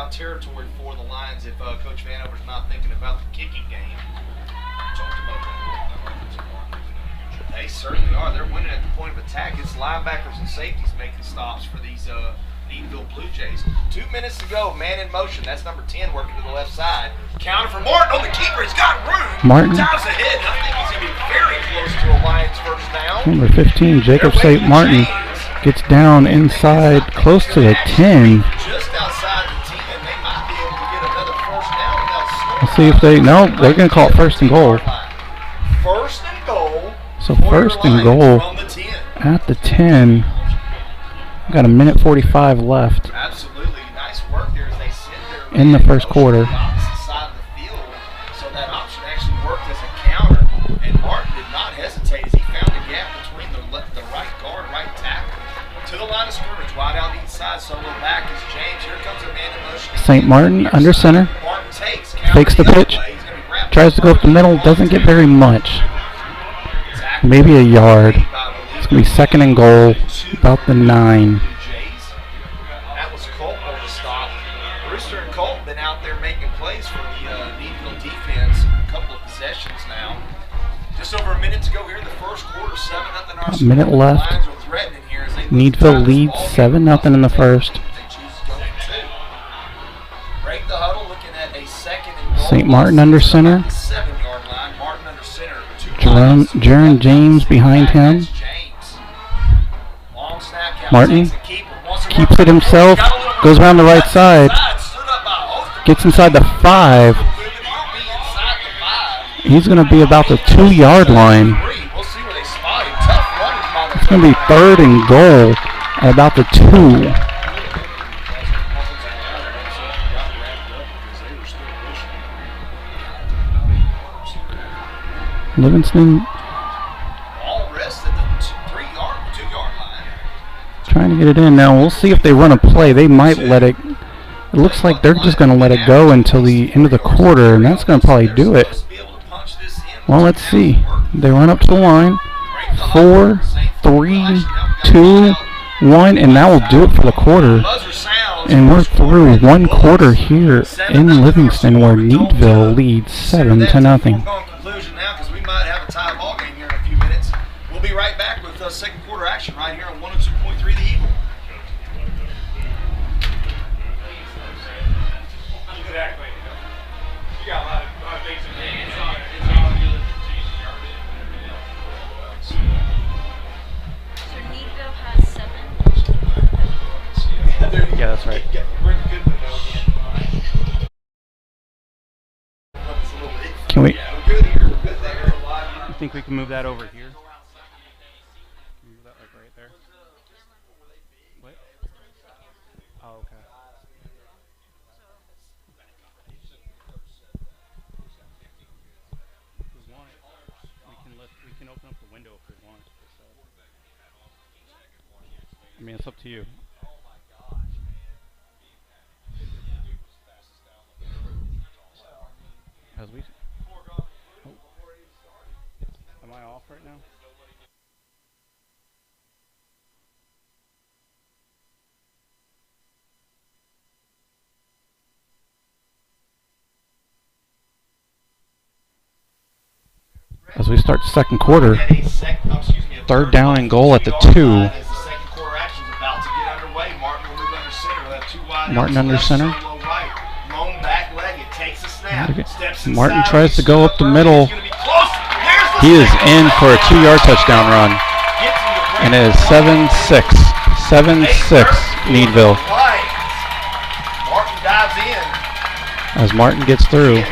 foul territory for the Lions if Coach Vanover's not thinking about the kicking game. They certainly are. They're winning at the point of attack. It's linebackers and safeties making stops for these Needville Blue Jays. 2 minutes to go. Man in motion. That's number 10 working to the left side. Counter for Martin on the keeper. He's got room. Martin. Dives ahead. I think he's going to be very close to a Lions first down. Number 15, Jacob St. Martin, gets down inside close to the 10. Just outside the 10. They might be able to get another first down without scoring. Let's see if they, no, they're going to call it first and goal. First and goal. So first and goal at the 10. Got a minute 45 left. Absolutely. Nice work there as they sit there in the first quarter. Opposite side of the field. So that option actually worked as a counter. And Martin did not hesitate as he found a gap between the right guard, right tackle. To the line of scrimmage, wide out the inside, solo back is James. Here comes a man in motion. St. Martin under center. Martin takes the pitch. Tries to go up the middle. Doesn't get very much. Maybe a yard. It's going to be second and goal, about the 9. That was Colt on the stop. Brewster and Colt been out there making plays for the Needville defense. A couple of possessions now. Just over a minute to go here in the first quarter. 7-0. A minute left. Needville leads 7-0 in the first. Break the huddle, looking at a second and goal. St. Martin under center. 7-yard line. Martin under center. Jaron James behind him. Martin keeps it himself, goes around the right side, gets inside the 5. He's going to be about the 2-yard line. It's going to be third and goal at about the 2. Livingston trying to get it in now. We'll see if they run a play. They might let it. It looks like they're just going to let it go until the end of the quarter, and that's going to probably do it. Well, let's see. They run up to the line. 4, 3, 2, 1, and that will do it for the quarter. And we're through one quarter here in Livingston, where Needville leads 7-0. We'll be right back with second quarter action right here on 102.3 The Eagle. Exactly. You got a lot of things in there. So Needville has 7. Yeah, that's right. Can we? You think we can move that over here? Move that like right there. What? Oh, okay. If we want, we can open up the window if we want. I mean, it's up to you. As we. Oh. Am I off right now? As we start the second quarter, third down and goal at the 2. Martin under center. Martin tries to go up the middle. He is in for a 2-yard touchdown run. And it is 7-6. 7-6 Needville. As Martin gets through,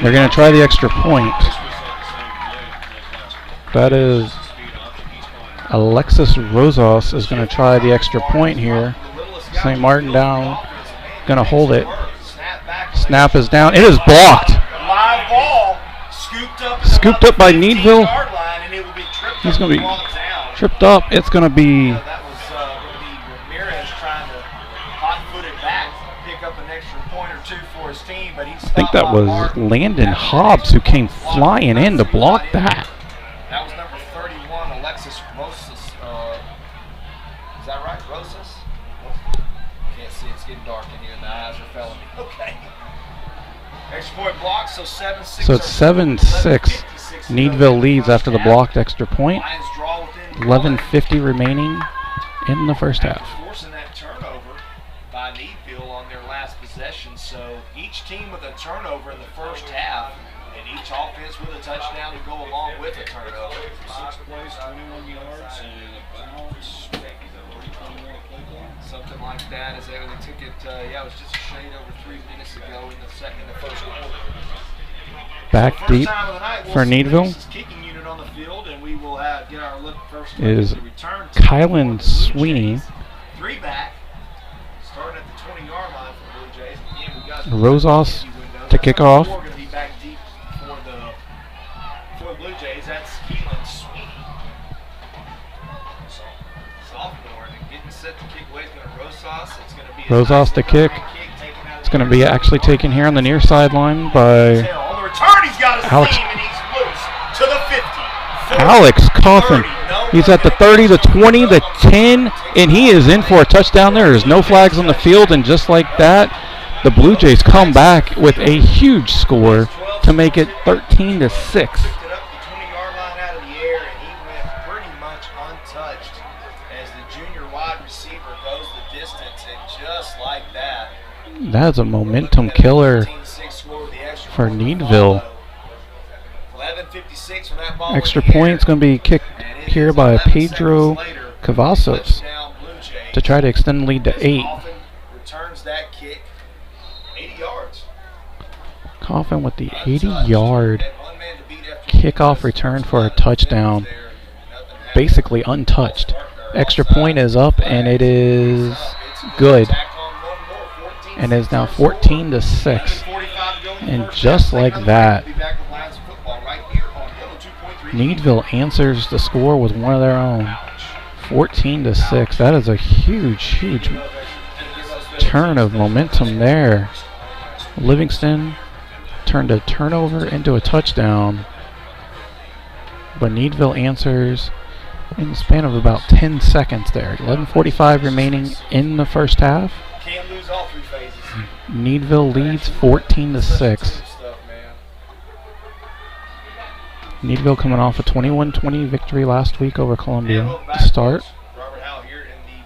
they're going to try the extra point. That is Alexis Rosas is going to try the extra point here. St. Martin down, going to hold it. Snap is down. It is blocked. Live ball scooped up by Needville. He's going to be tripped up. It's going to be. That was Ramirez trying to hot-foot it back, pick up an extra point or 2 for his team, but he's. I think that was Landon Hobbs who came flying in to block that. That was number 31, Alexis Rosas. Is that right, Rosas? Can't see. It's getting dark in here and the eyes are failing me. Okay. Extra point block, so 7-6. So it's 7-6. Needville leads after the blocked extra point. 11:50 remaining in the first half. Forcing that turnover by Needville on their last possession. So each team with a turnover in the first half, and each offense with a touchdown to go along with a turnover. 6 plays, 21 yards, and Something like that. As they took it, it was just a shade over 3 minutes ago in the first quarter. Back deep Time of the night, for Needville kicking unit on the field, and we will get our look first is at the return Kylan Sweeney. 3 back, starting at the 20-yard line for the Blue Jays. Again, we got Rosas to kick off. Going to be back deep for the Blue Jays. That's Kylan Sweeney, sophomore, and getting set to kick away. It's going to Rosas. It's going to be Rosas to kick. It's going to be actually taken here on the near sideline by Alex. To the 50. Alex Coffin. He's at the 30, the 20, the 10, and he is in for a touchdown. There is no flags on the field, and just like that, the Blue Jays come back with a huge score to make it 13-6. That's a momentum killer for Needville. Extra point's going to be kicked here by Pedro Cavazos to try to extend the lead to 8. Coffin with the 80-yard kickoff return for a touchdown. Basically untouched. Extra point is up, and it is good. And is now 14-6. And just like that, Needville answers the score with one of their own. 14-6. That is a huge turn of momentum there. Livingston turned a turnover into a touchdown, but Needville answers in the span of about 10 seconds there. 11:45 remaining in the first half. Needville leads 14-6. Needville coming off a 21-20 victory last week over Columbia to start. Robert Howe here in the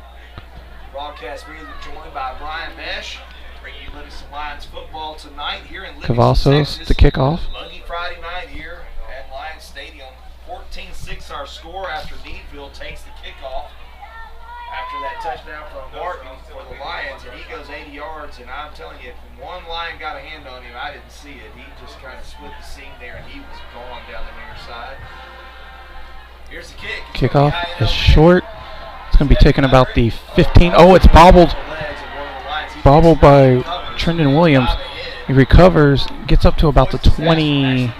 broadcast booth, joined by Brian Besh, bringing you Livingston Lions football tonight here in Livingston, Cavazos Texas. to kick off. Muggy Friday night here at Lions Stadium. 14-6 our score after Needville takes the kickoff. After that touchdown from Martin for the Lions, and he goes 80 yards, and I'm telling you, if one Lion got a hand on him, I didn't see it. He just kind of split the seam there, and he was gone down the near side. Here's the kick. Kickoff is short. It's going to be taken about the 15. Oh, it's bobbled. Bobbled by Trendon Williams. He recovers, gets up to about the 23.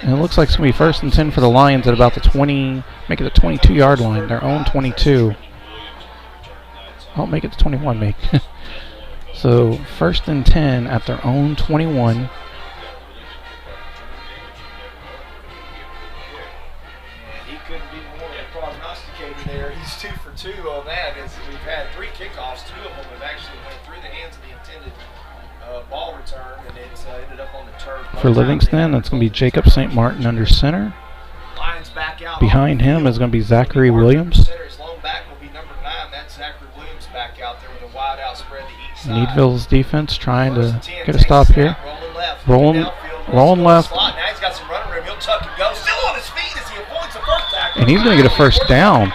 And it looks like it's going to be 1st and 10 for the Lions at about the 20, make it the 22-yard line, their own 22. I'll make it the 21, make. So 1st and 10 at their own 21. And he couldn't be more prognosticated there. He's 2 for 2 on that. As we've had 3 kickoffs, 2 of them have actually went through the hands of the intended ball return, and it's ended up on the turf. For Livingston, that's going to be Jacob St. Martin under center. Behind him is going to be Zachary Williams. Needville's defense trying to get a stop here. Rolling left. And he's going to get a first down.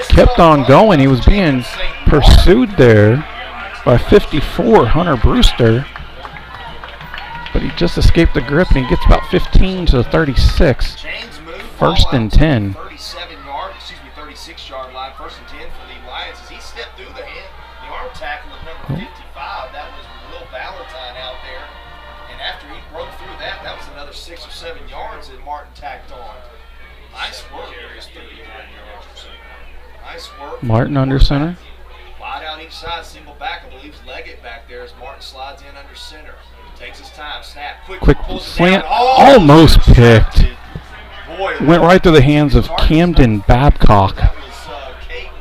Kept on going. He was being pursued there by 54, Hunter Brewster. But he just escaped the grip, and he gets about 15 to the 36. 1st and 10. 36-yard line, 1st and 10 for the Lions as he stepped through the arm tackle of number 55. That was Will Valentine out there. And after he broke through that, that was another 6 or 7 yards that Martin tacked on. Nice work. Nice work. Martin under center. Wide out each side, single back. I believe Leggett back there as Martin slides in under center. Takes his time, snap, quick slant, almost picked. Went right through the hands of Camden Babcock. That was Caden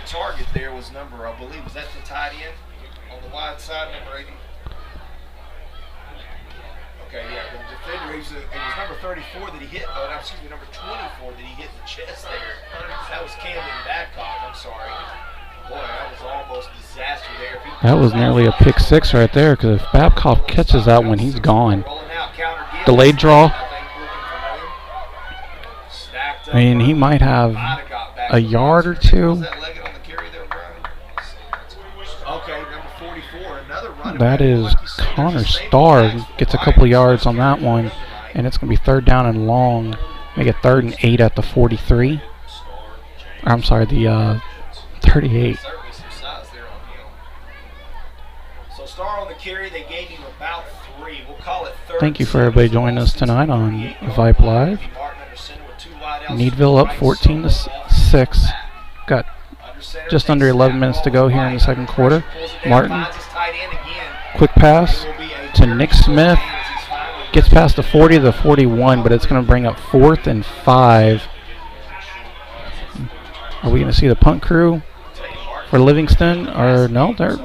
target there was number, I believe, was that the tight end on the wide side, number 80? Okay, yeah, the defender, it was number 34 that he hit, excuse me, number 24 that he hit in the chest there. That was Camden Babcock, I'm sorry. Boy, that was almost disaster there. That was nearly a pick six right there, because if Babcock catches that one, he's gone. Delayed draw. I mean, he might have a yard or two. That is Connor Starr gets a couple of yards on that one, and it's going to be 3rd down and long. Make it 3rd and 8 at the 43. I'm sorry, the 38. So Starr on the carry, they gave him about 3. We'll call it 3rd. Thank you for everybody joining us tonight on Vype Live. Needville up 14-6. Got just under 11 minutes to go here in the second quarter. Martin, quick pass to Nick Smith. Gets past the 40 to the 41, but it's going to bring up 4th and 5. Are we going to see the punt crew for Livingston? Or no, they're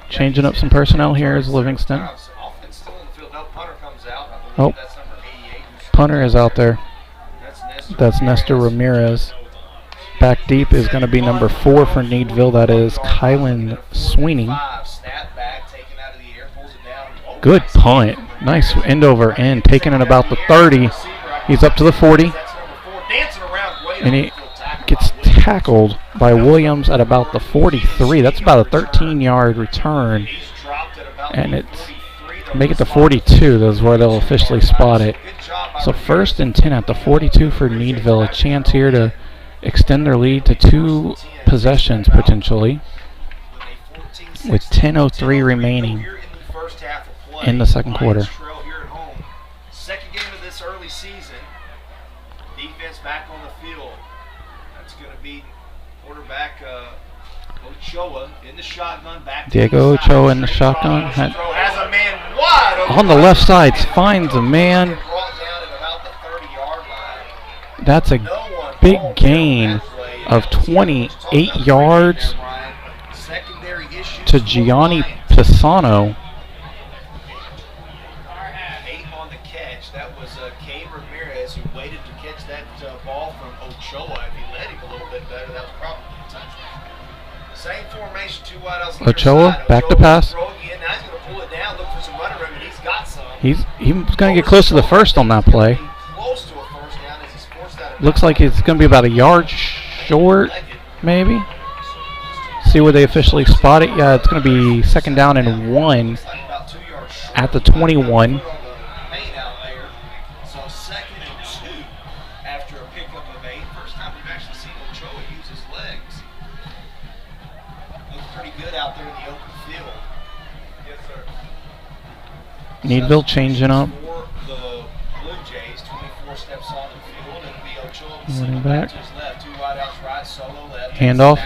changing up some personnel here as Livingston. Oh, punter is out there. That's Nestor Ramirez. Back deep is going to be number 4 for Needville. That is Kylan Sweeney. Good punt. Nice end over end. Taking it about the 30. He's up to the 40. And he gets tackled by Williams at about the 43. That's about a 13-yard return. And it's make it to 42. That's where they'll officially spot it. So 1st and 10 at the 42 for Needville. A chance here to extend their lead to 2 possessions potentially, with 10:03 remaining in the second quarter. Second game of this early season. Defense back on the field. That's going to be quarterback Ochoa in the shotgun. Back Diego Ochoa in the shotgun. Has a man wide open on the left side, finds a man. That's a big gain of 28 yards to Gianni Pisano. 8 on the catch. That was Kane Ramirez who waited to catch that ball from Ochoa. If he led him a little bit better, that was probably a touchdown. Same formation, 2 wide outs. Ochoa, back to pass. Now he's going to pull it down, look for some running room, and he's got some. He's going to get close to the first on that play. Looks like it's going to be about a yard short, maybe. See where they officially spot it. Yeah, it's going to be 2nd down and 1 at the 21. So 2nd and 2 after a pickup of 8. First time we've actually seen Ochoa use his legs. Looks pretty good out there in the open field. Yes, sir. Needville changing up. For the Blue Jays, 24 steps on the field. It'll be Ochoa Running back. to his left. 2 wide outs right, solo left. Handoff.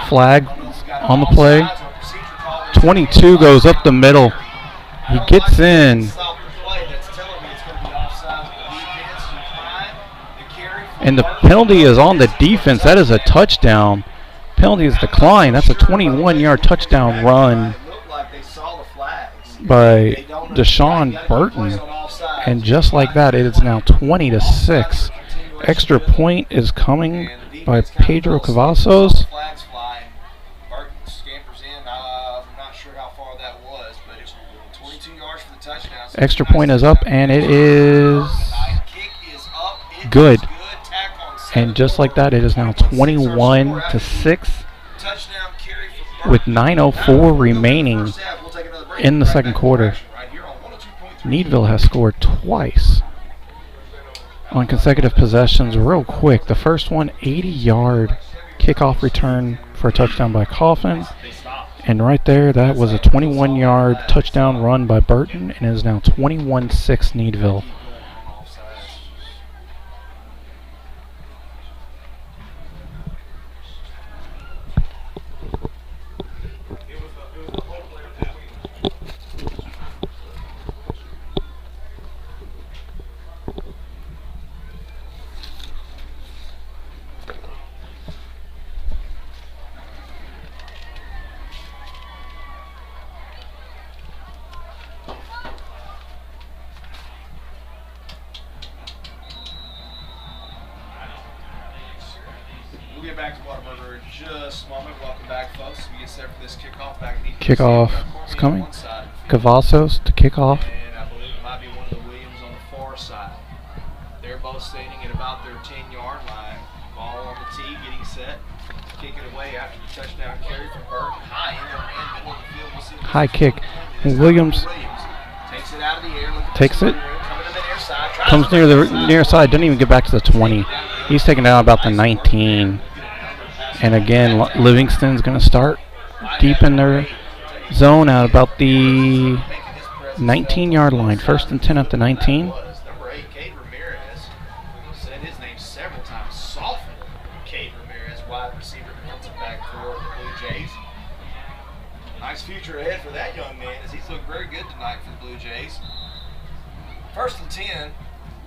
Flag on the play. 22 goes up the middle. He gets in. And the penalty is on the defense. That is a touchdown. Penalty is declined. That's a 21-yard touchdown run by Deshaun Burton. And just like that, it is now 20-6. Extra point is coming by Pedro Cavazos. Extra point is up, and it is good. And just like that, it is now 21-6 with 9:04 remaining in the second quarter. Needville has scored twice on consecutive possessions real quick. The first one, 80-yard kickoff return for a touchdown by Coffin. And right there, that was a 21-yard touchdown run by Burton, and it is now 21-6 Needville. We'll get back to Whataburger in just a moment. Welcome back, folks. We get set for this kickoff back at Kickoff is coming. Cavazos to kick off. And I believe it might be one of the Williams on the far side. They're both standing at about their 10-yard line. Ball on the tee, getting set. Kick it away after the touchdown carry from Burton. High end of man, middle of the field. We'll see what High kick. Williams takes it out of the air. takes it. Comes near the near side. Doesn't even get back to the 20. He's taken down about the 19. And again, Livingston's going to start deep in their zone at about the 19-yard line. 1st and 10 at the 19. Number 8, Cade Ramirez, said his name several times. Sophomore Cade Ramirez, wide receiver, defensive back for the Blue Jays. Nice future ahead for that young man, as he's looked very good tonight for the Blue Jays. 1st and 10.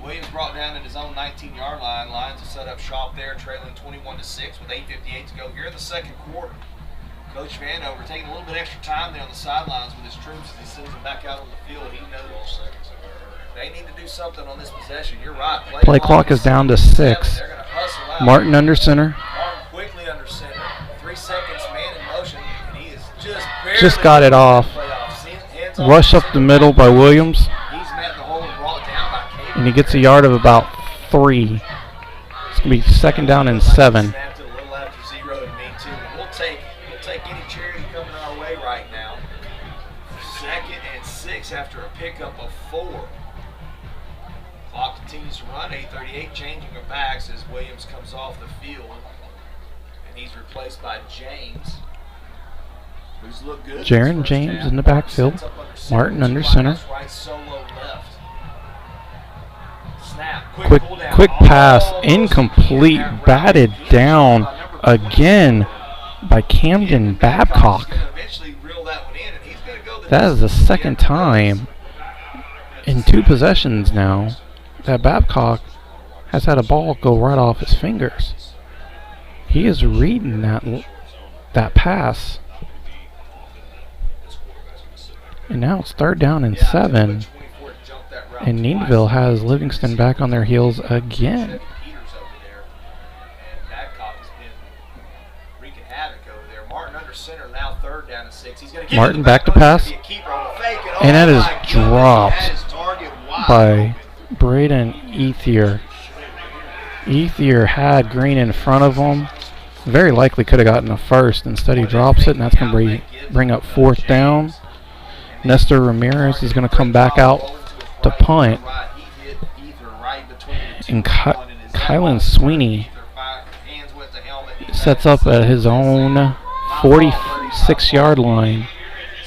Williams brought down at his own 19-yard line. Lions will set up shop there, trailing 21-6 with 8:58 to go here in the second quarter. Coach Vanover taking a little bit extra time there on the sidelines with his troops as he sends them back out on the field. He knows they need to do something on this possession. You're right. Play clock is down to 6. They're going to hustle out. Martin under center. Martin quickly under center. 3 seconds, man in motion, and he is Just got it off. Rush up the middle by Williams. He's met the hole and brought down by Cade. And he gets a yard of about 3. It's going to be 2nd down and 7. Snapped it a little after 0 to me too. We'll take any charity coming our way right now. 2nd and 6 after a pickup of 4. Clock continues to run. 8:38, changing of backs as Williams comes off the field, and he's replaced by James, who's looked good. Jaron James in the backfield. Martin under center. Right, solo left. Snap. Quick pass, incomplete, batted down again by Camden Babcock. That is the 2nd time in 2 possessions now that Babcock has had a ball go right off his fingers. He is reading that pass. And now it's 3rd down and 7. And Needville has Livingston back on their heels again. Martin back to pass. And that is dropped by Braden Ethier. Ethier had Green in front of him. Very likely could have gotten a first. Instead he drops it, and that's going to bring up 4th down. Nestor Ramirez is going to come back out to punt. And Kylan Sweeney sets up at his own 46-yard line.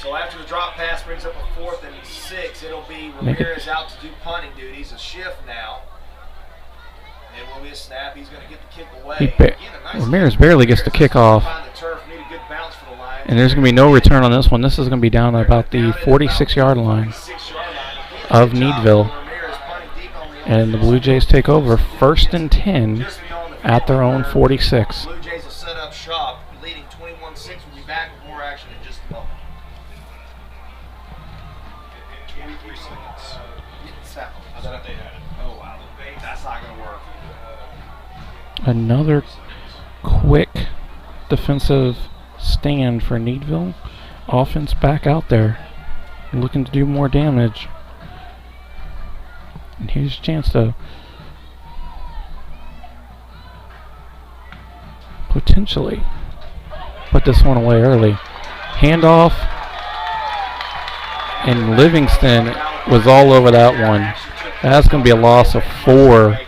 So after the drop pass brings up a 4th and 6, it'll be Ramirez out to do punting duties. A shift now. It will be a snap. He's going to get the kick away. Ramirez barely gets the kick off. And there's going to be no return on this one. This is going to be down at about the 46-yard line of Needville. And the Blue Jays take over 1st and 10 at their own 46. Blue Jays will set up shop, leading 21-6. We'll be back with more action in just a moment. 23 seconds. I thought they had it. Oh, wow. That's not going to work. Another quick defensive stand for Needville. Offense back out there, looking to do more damage. And here's a chance to potentially put this one away early. Handoff, and Livingston was all over that one. That's going to be a loss of 4.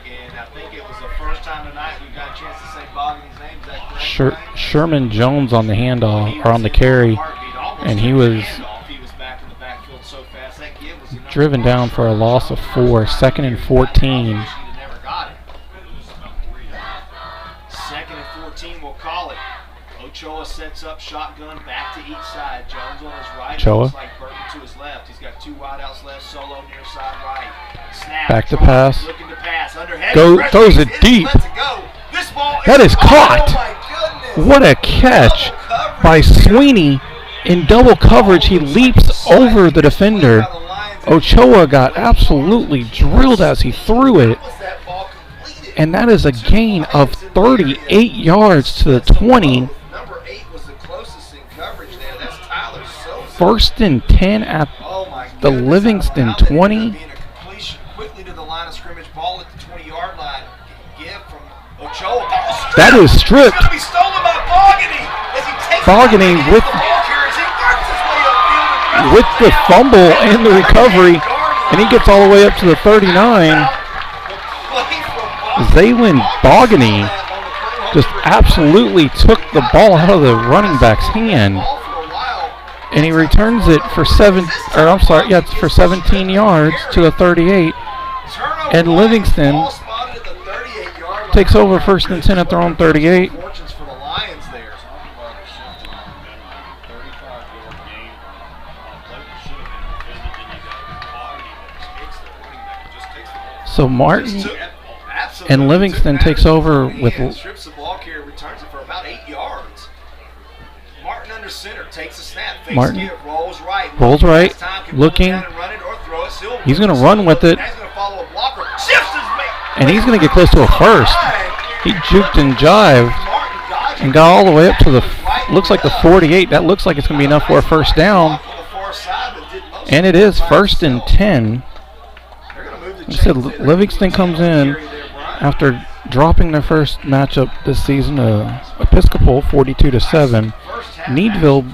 Sherman Jones on the handoff, or on the carry, and he was driven down for a loss of 4. 2nd and 14. 2nd and 14, we'll call it. Ochoa sets up shotgun back to each side. Jones on his right. Ochoa. Looks like Burton to his left. He's got 2 wideouts left. Solo near side right. Snap. Back to pass. Looking to pass. Underhead. Throws it deep. That is caught. Oh, what a catch by Sweeney. In double coverage, he leaps over the defender. Ochoa got absolutely drilled as he threw it. And that is a gain of 38 yards to the 20. Number 8 was the closest in coverage there. That's Tyler Sosa. First and 10 at the Livingston 20. Quickly to the line of scrimmage, ball at the 20-yard line. Give from Ochoa. That is stripped. It's going to be stolen by Bogany as he takes Bogany with the fumble and the recovery, and he gets all the way up to the 39. Zaylin Bogany just absolutely took the ball out of the running back's hand, and he returns it for 17 yards to the 38. And Livingston takes over first and 10 at their own 38. So Martin and Livingston takes over with strips the ball carrier, returns it for about 8 yards. Martin under center takes a snap. Martin rolls right, looking. He's going to run with it, and he's going to get close to a first. He juked and jived and got all the way up to the, looks like the 48. That looks like it's going to be enough for a first down. And it is first and 10. Like I said, Livingston comes in after dropping their first matchup this season to Episcopal 42-7. Needville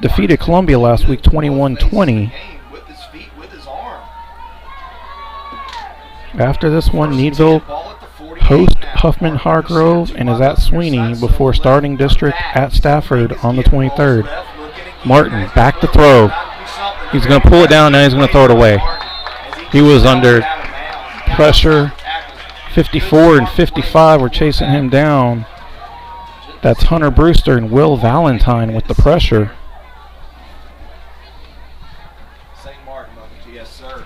defeated Columbia last week 21-20. After this one, Needville hosts Huffman Hargrove and is at Sweeney before starting district at Stafford on the 23rd. Martin back to throw. He's going to pull it down, now he's going to throw it away. He was under pressure. 54 and 55 were chasing him down. That's Hunter Brewster and Will Valentine with the pressure. St. Martin, yes, sir.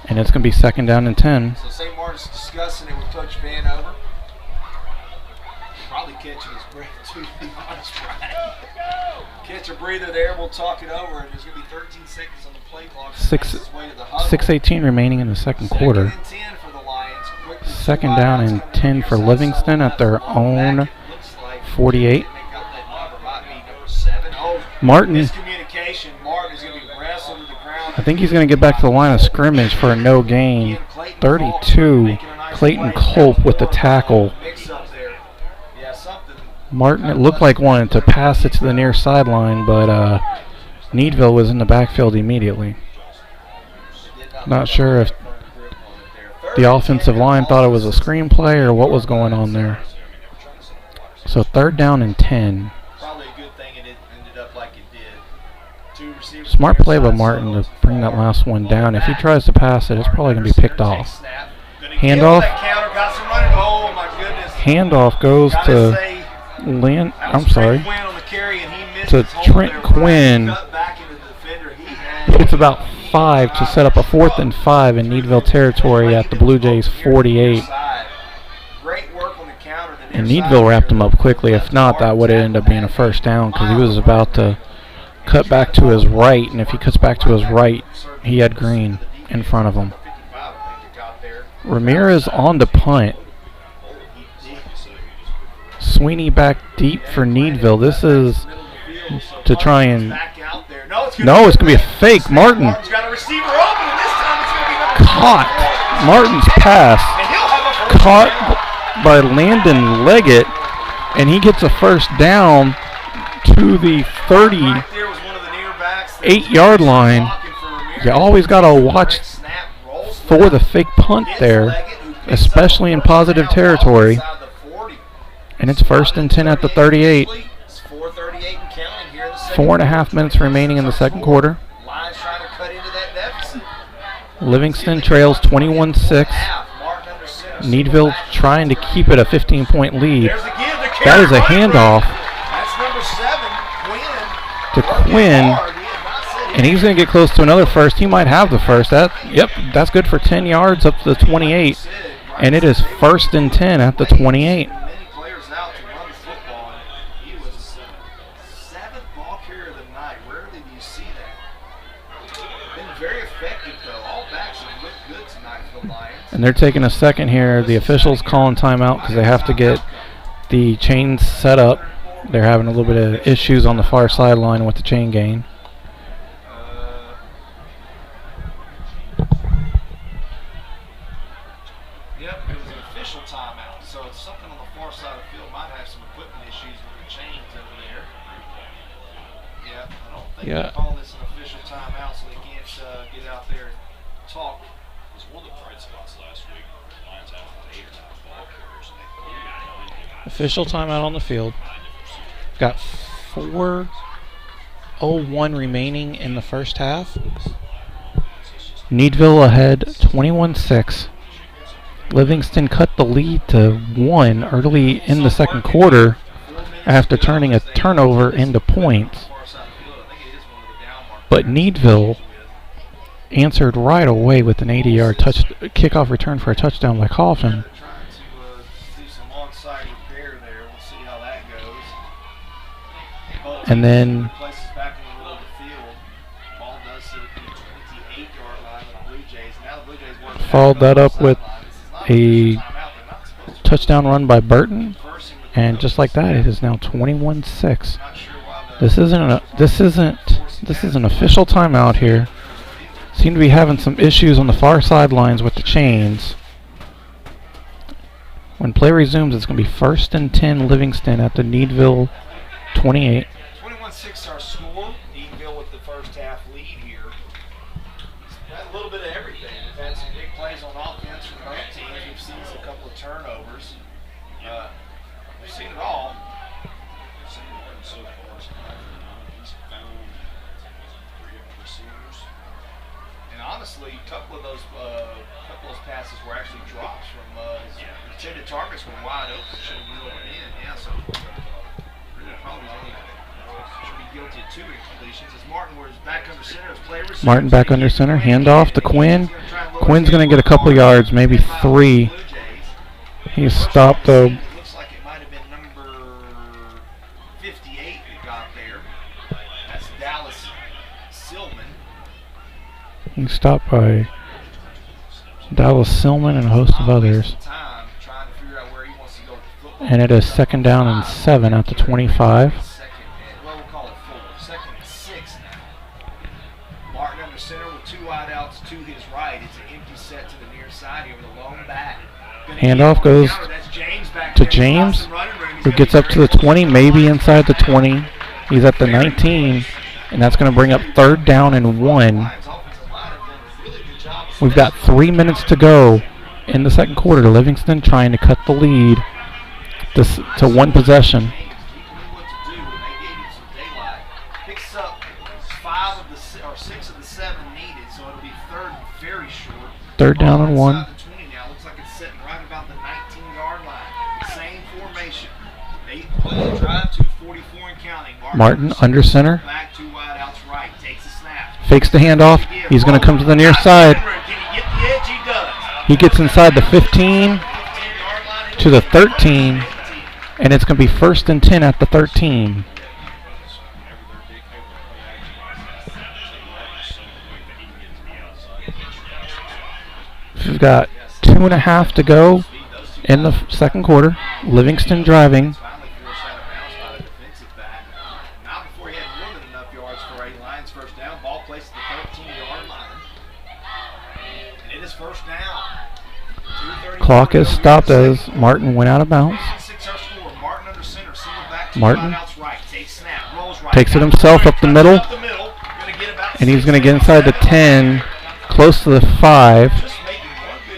And it's going to be second down and 10. So St. Martin's discussing it with Coach Vanover. Probably catching his breath, too, to be honest, Brian. Catch a breather there, we'll talk it over, and there's going to be 13 seconds on the play clock. 6:18 remaining in the second quarter. Second down and 10 for Livingston at their own 48. Martin, I think he's going to get back to the line of scrimmage for a no gain. 32, Clayton Culp with the tackle. Martin, it looked like wanted to pass it to the near sideline, but Needville was in the backfield immediately. Not sure if the offensive line thought it was a screenplay or what was going on there. So third down and 10. Probably a good thing it ended up like it did. Smart play by Martin to bring that last one down. If he tries to pass it, it's probably going to be picked off. Handoff. Handoff goes to Trent Quinn. It's about 5 to set up a 4th and 5 in Needville territory at the Blue Jays 48. And Needville wrapped him up quickly. If not, that would end up being a first down because he was about to cut back to his right. And if he cuts back to his right, he had green in front of him. Ramirez on the punt. Sweeney back deep for Needville. This is to try and... No, it's going to be a fake. Martin caught. Martin's pass caught by Landon Leggett, and he gets a first down to the 38-yard line. You always got to watch for the fake punt there, especially in positive territory. And it's first and 10 at the 38. 4.5 minutes remaining in the second quarter. Livingston trails 21-6. Needville trying to keep it a 15-point lead. That is a handoff to Quinn, and he's going to get close to another first. He might have the first. That's good for 10 yards up to the 28, and it is first and 10 at the 28. looked good tonight for the Lions. And they're taking a second here. The officials calling timeout because they have to get the chains set up. They're having a little bit of issues on the far sideline with the chain gain. Yep, it was an official timeout, so it's something on the far side of the field. Might have some equipment issues with the chains over there. Yeah, I don't think they call this an official timeout, so they can't get out there and talk. It was one of the bright spots last week. The Lions had 8 or 9 ball carriers, and they Official timeout on the field. Got 4:01 remaining in the first half. Needville ahead 21-6. Livingston cut the lead to 1 early in the second quarter after turning a turnover into points. But Needville answered right away with an 80-yard kickoff return for a touchdown by Coffin. And then followed that up with a touchdown run by Burton, and just like that, it is now 21-6. This isn't an official timeout here. Seem to be having some issues on the far sidelines with the chains. When play resumes, it's going to be 1st and 10 Livingston at the Needville 28. 21-6 our score. Needville with the first half lead here. Had a little bit of everything. We've had some big plays on offense from both teams. We've seen a couple of turnovers. We've seen it all. so far tonight. He's found 3 receivers. And honestly, a couple of those passes were actually drops from intended targets were wide open. Should have went in. Yeah, so probably should be guilty of 2 incompletions. As Martin was back under center, as play receiver. Martin back under center, handoff to Quinn. Quinn's going to get a couple yards, maybe 3. He's stopped though. Looks like it might have been number 58 that got there. That's Dallas Silman. He's stopped by Dallas Silman and a host of others. And it is 2nd down and 7 at the 25. Well, we'll call it 4. 2nd and 6 now. Martin under center with 2 wideouts to his right. It's an empty set to the near side here with a lone back. Handoff goes to James, who gets up to the 20, maybe inside the 20. He's at the 19, and that's going to bring up 3rd down and 1. We've got 3 minutes to go in the second quarter. Livingston trying to cut the lead to 1 possession. Picks up 5 of the 6 of the 7 needed, so it'll be 3rd and very short. 3rd down and 1. Looks like it's sitting right about the 19-yard line. Same formation. 8-play drive, 2:44 and counting. Martin under center. Back 2 wideouts right. Takes a snap. Fakes the handoff. He's going to come to the near side. Can he get the edge? He does. He gets inside the 15 to the 13, and it's going to be 1st and 10 at the 13. We've got 2.5 to go in the second quarter. Livingston driving. Clock is stopped as Martin went out of bounds. Martin takes it himself up the middle, and he's going to get inside the 10, close to the 5.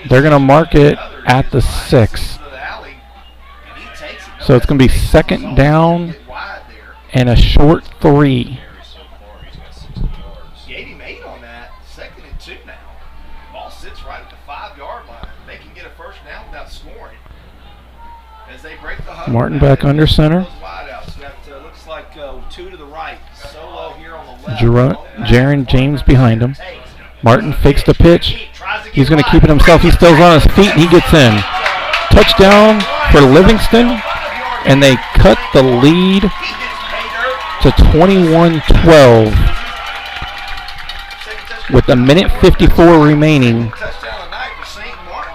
They're going to mark it at the 6. So it's going to be 2nd down and a short 3. Martin back under center. Looks like 2 to the right. Solo here on the left. Jaron James behind him. Martin fakes the pitch. He's going to keep it himself. He still's on his feet, and he gets in. Touchdown for Livingston, and they cut the lead to 21-12. with a minute 54 remaining. Touchdown tonight for St. Martin.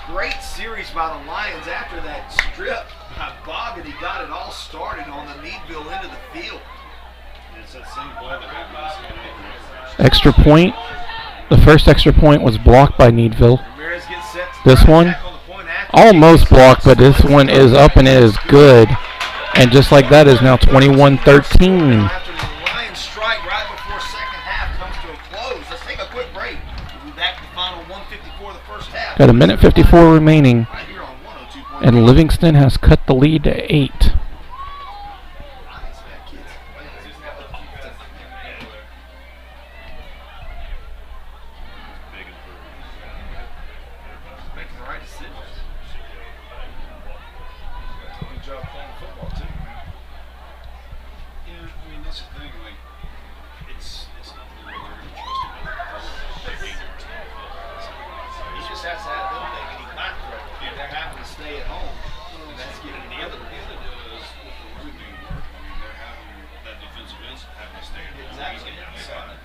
Great series by the Lions after that strip by Boggett. He got it all started on the Needville end of the field. It's that same play that happened. Extra point. The first extra point was blocked by Needville. Ramirez gets set to This try one, to tackle the point after. almost blocked, but this one is up and it is good. And just like that is now 21-13. After the Lions strike right before second half comes to a close. Let's take a quick break. We'll be back to the final 154 of the first half. Got a minute 54 remaining. Right here on 102.3. And Livingston has cut the lead to 8. Making the right decisions. Good job playing football too. Yeah, I mean, that's the thing. Like, it's not the way they're going to trust him with 8 yards down the field. He just has to have them thinking he might throw. If they're having to stay at home, and that's getting the other The other deal is with the run game work. I mean, they're having that defensive end having to stay at home. He's Exactly. getting outside.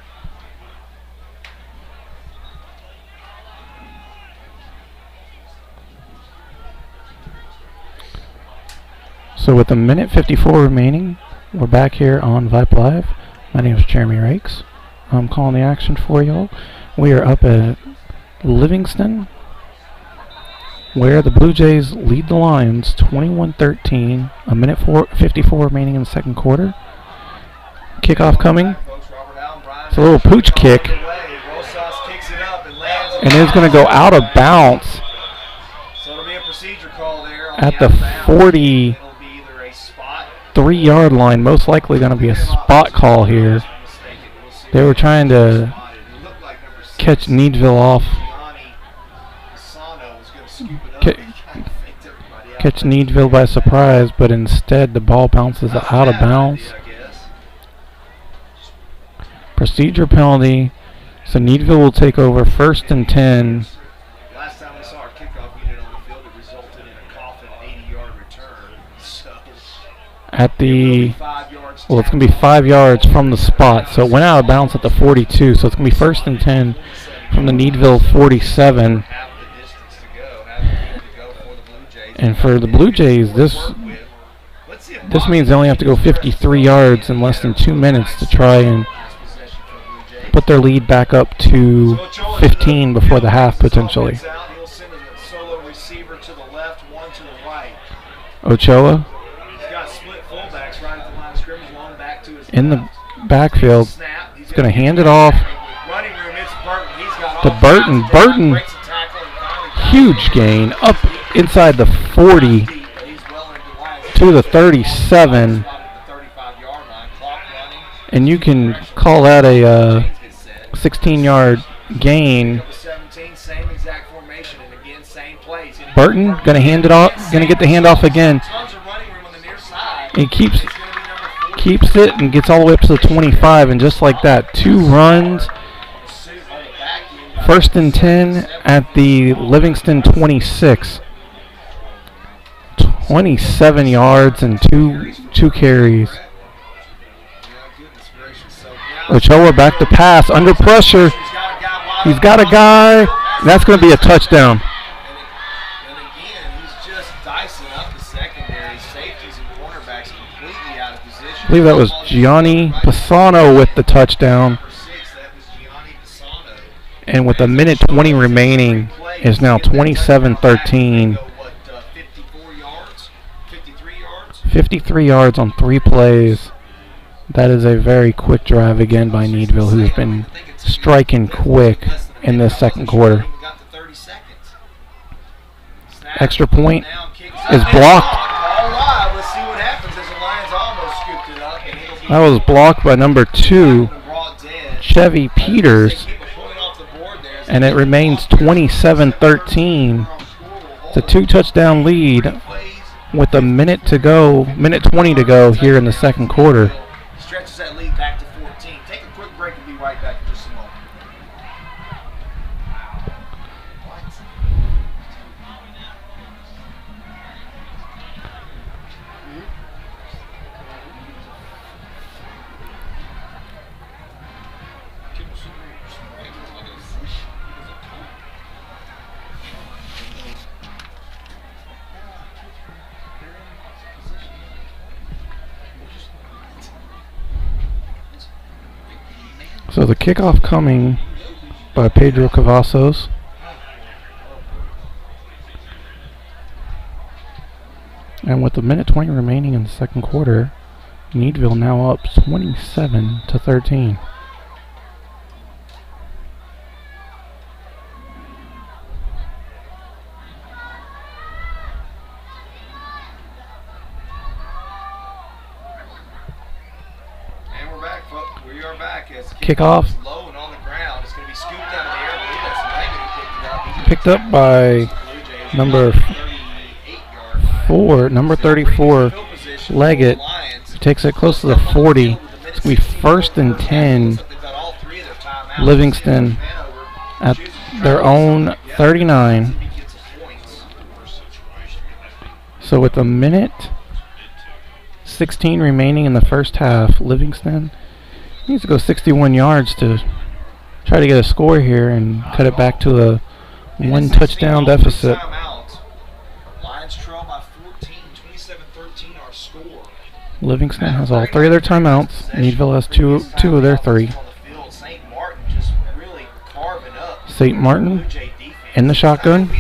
So with a minute 54 remaining, we're back here on Vype Live. My name is Jeremy Rakes. I'm calling the action for y'all. We are up at Livingston, where the Blue Jays lead the Lions 21-13. A minute 54 remaining in the second quarter. Kickoff coming. It's a little pooch kick, and it's going to go out of bounds So it'll be a procedure call there on at the the out of bounds. 40. It'll be either a spot 3-yard line. Most likely going to be a spot call here. They were trying to catch Needville off. Catch Needville by surprise, but instead the ball bounces out of bounds. Procedure penalty. So Needville will take over 1st and 10. Last time we saw our kickoff unit on the field, it resulted in a coffin 80-yard return. So At the, 5 yards. well, it's going to be 5 yards from the spot. So it went out of bounds at the 42. So it's going to be 1st and 10 from the Needville 47. Half the distance to go. Half the field to go for the Blue Jays. And for the Blue Jays, this means they only have to go 53 yards in less than 2 minutes to try and put their lead back up to 15 before the half, potentially. He'll send a solo receiver to the left, one to the right. Ochoa He's got split fullbacks right at the line of scrimmage, long back to his in the left. backfield. Snap. He's Going to hand it off running room. It's Burton. He's got to all Burton. kinds of Burton, breaks a tackle and finally huge gain up inside the 40 deep, but he's well into the line. to the 37. Spotted the 35-yard line. Clock running. And you can call that a Chains get set. 16-yard gain. Number 17, same exact formation, and again, same plays. Burton going to hand it off. Going to get the handoff again. Tons of running room on the near side. He keeps It's going to be number 40. keeps it and gets all the way up to the 25, and just like that, 2 runs. Pursuit on the back end. 1st and 10 at the Livingston 26. 27 yards and two carries. Yeah, goodness gracious. So now Ochoa back to pass under pressure. he's got a guy wide He's got a guy. And that's going to be a touchdown. And again, he's just dicing up the secondary. Safeties and cornerbacks completely out of position. I believe that was Gianni Pisano with the touchdown. Number 6, that was Gianni Pisano. And with a minute 20 remaining, is now 27-13. Go, what, 54 yards? 53 yards? 53 yards on 3 plays. That is a very quick drive again by Needville, who's been striking quick in this second quarter. We got to 30 seconds. Snap. Extra point Now kicks is up. blocked. All right, let's see what happens as the Lions almost scooped it up. And it'll be That was blocked by number 2, raw dead. Chevy Peters. They keep a point off the board there. And it remains 27-13. It's a 2-touchdown lead with a minute to go, minute 20 to go here in the second quarter. Stretches that lead back to 14. Take a quick break and be right back in just a moment. So the kickoff coming by Pedro Cavazos. And with a minute 20 remaining in the second quarter, Needville now up 27-13. Kickoff low and on the ground. It's going to be scooped out of the air. I believe that's Leggett who picked up by number 4, number 34, Leggett. Takes it close to the 40. It's going to be 1st and 10. Livingston at their own 39. So with a minute 16 remaining in the first half, Livingston needs to go 61 yards to try to get a score here and cut it back to a 1 touchdown deficit. Lions trail by 14, 27-13 our score. Livingston has all 3 of their timeouts. Needville has two of their 3. St. Martin just really carving up. St. Martin in the shotgun. I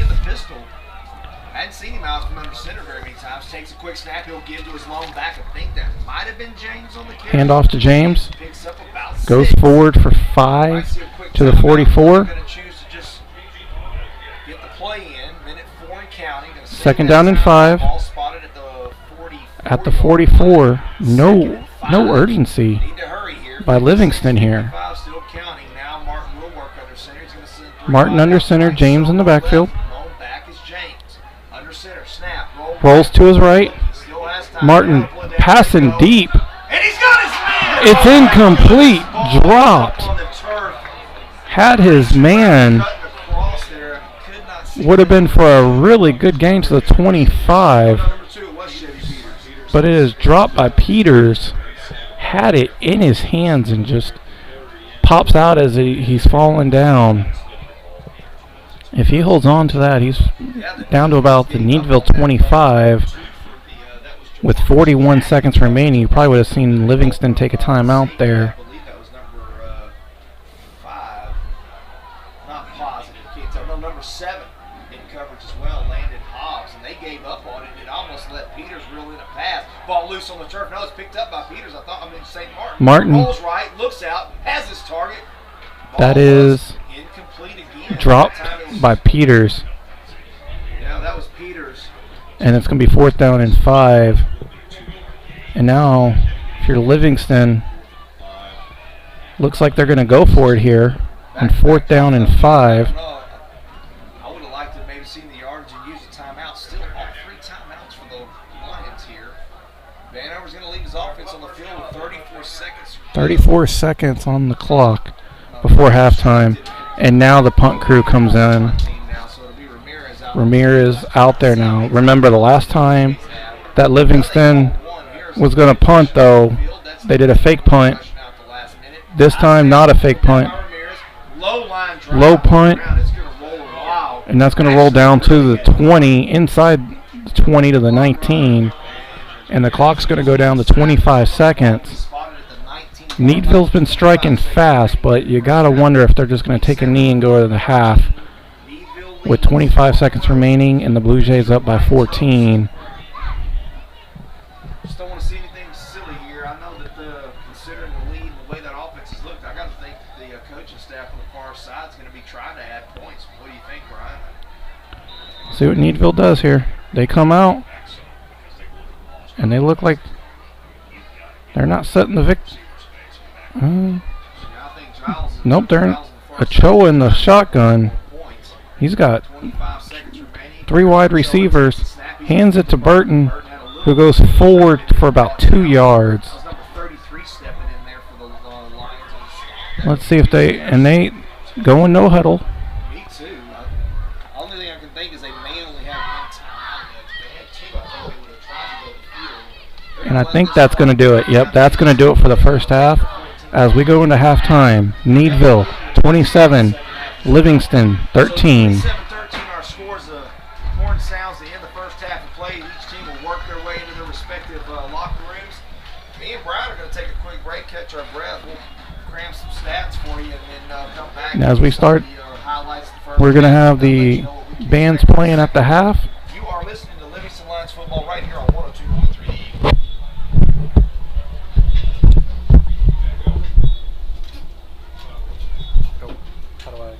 hadn't seen him out from under center very many times. Takes a quick snap. He'll give to his lone back. I think that might have been James on the carry. Hand off to James. Picks up about Goes 6. forward for 5 to the 44. Going to choose to just get the play in. Minute 4 and counting. Second down and 5. Ball spotted at the 44. At the 44. No urgency Need to hurry here. by Livingston here. 5 still counting. Now Martin will work under center. He's going to send 3 Martin under center. James in the backfield. Lone back is James. Under center. Snap. Rolls to his right. Still has time. Martin passing deep. And he's got his man. It's incomplete. Dropped. On the turf. Had his man. Cutting across there. Could not see. Would have been for a really good gain to the 25. Number 2 was Chevy Peters. But it is dropped by Peters. Had it in his hands and just pops out as he's falling down. If he holds on to that, he's down to about the Needville 25. With 41 seconds remaining, you probably would have seen Livingston take a timeout there. I believe that was number 5. Not positive. Can't tell. No, number 7 in coverage as well. Landed Hobbs, and they gave up on it. It almost let Peters reel in a pass. Ball loose on the turf. No, it's picked up by Peters. St. Martin. Martin rolls right, looks out, has his target. That is incomplete again. dropped by Peters. Yeah, that was Peters. And it's going to be 4th down and 5. And now, if you're Livingston, looks like they're going to go for it here. And 4th down and 5. I would have liked to maybe seen the yardage and use a timeout. Still all 3 timeouts for the Lions here. Vanover's going to leave his offense on the field with 34 seconds. 34 seconds on the clock before halftime. And now the punt crew comes in. Ramirez out there now. Remember the last time that Livingston was going to punt, though, they did a fake punt. This time, not a fake punt. Low punt. And that's going to roll down to the 20, inside the 20 to the 19. And the clock's going to go down to 25 seconds. Needville's been striking fast, but you got to wonder if they're just going to take a knee and go to the half. With 25 seconds remaining and the Blue Jays up by 14. Just don't want to see anything silly here. I know that considering the lead and the way that offense has looked, I got to think the coaching staff on the far side is going to be trying to add points. What do you think, Brian? See what Needville does here. They come out and they look like they're not setting the nope, they're Ochoa in the shotgun. He's got 3 wide receivers, hands it to Burton, who goes forward for about 2 yards. Let's see if they go in no huddle. Me too. Only thing I can think is they may only have 1 timeout. If they had 2, I think they would have tried to go to the field. And I think that's going to do it. Yep, that's going to do it for the first half. As we go into halftime, Needville 27, Livingston 13. 27-13 our scores. The horn sounds to end the first half of play. Each team will work their way into their respective locker rooms. Me and Brian are going to take a quick break, catch our breath. We'll cram some stats for back. And as we start, The, highlights the first we're going to half, have let you the know what we can bands expect playing at the half. You are listening to Livingston Lions football right here on 102.3 The Eagle. How do I?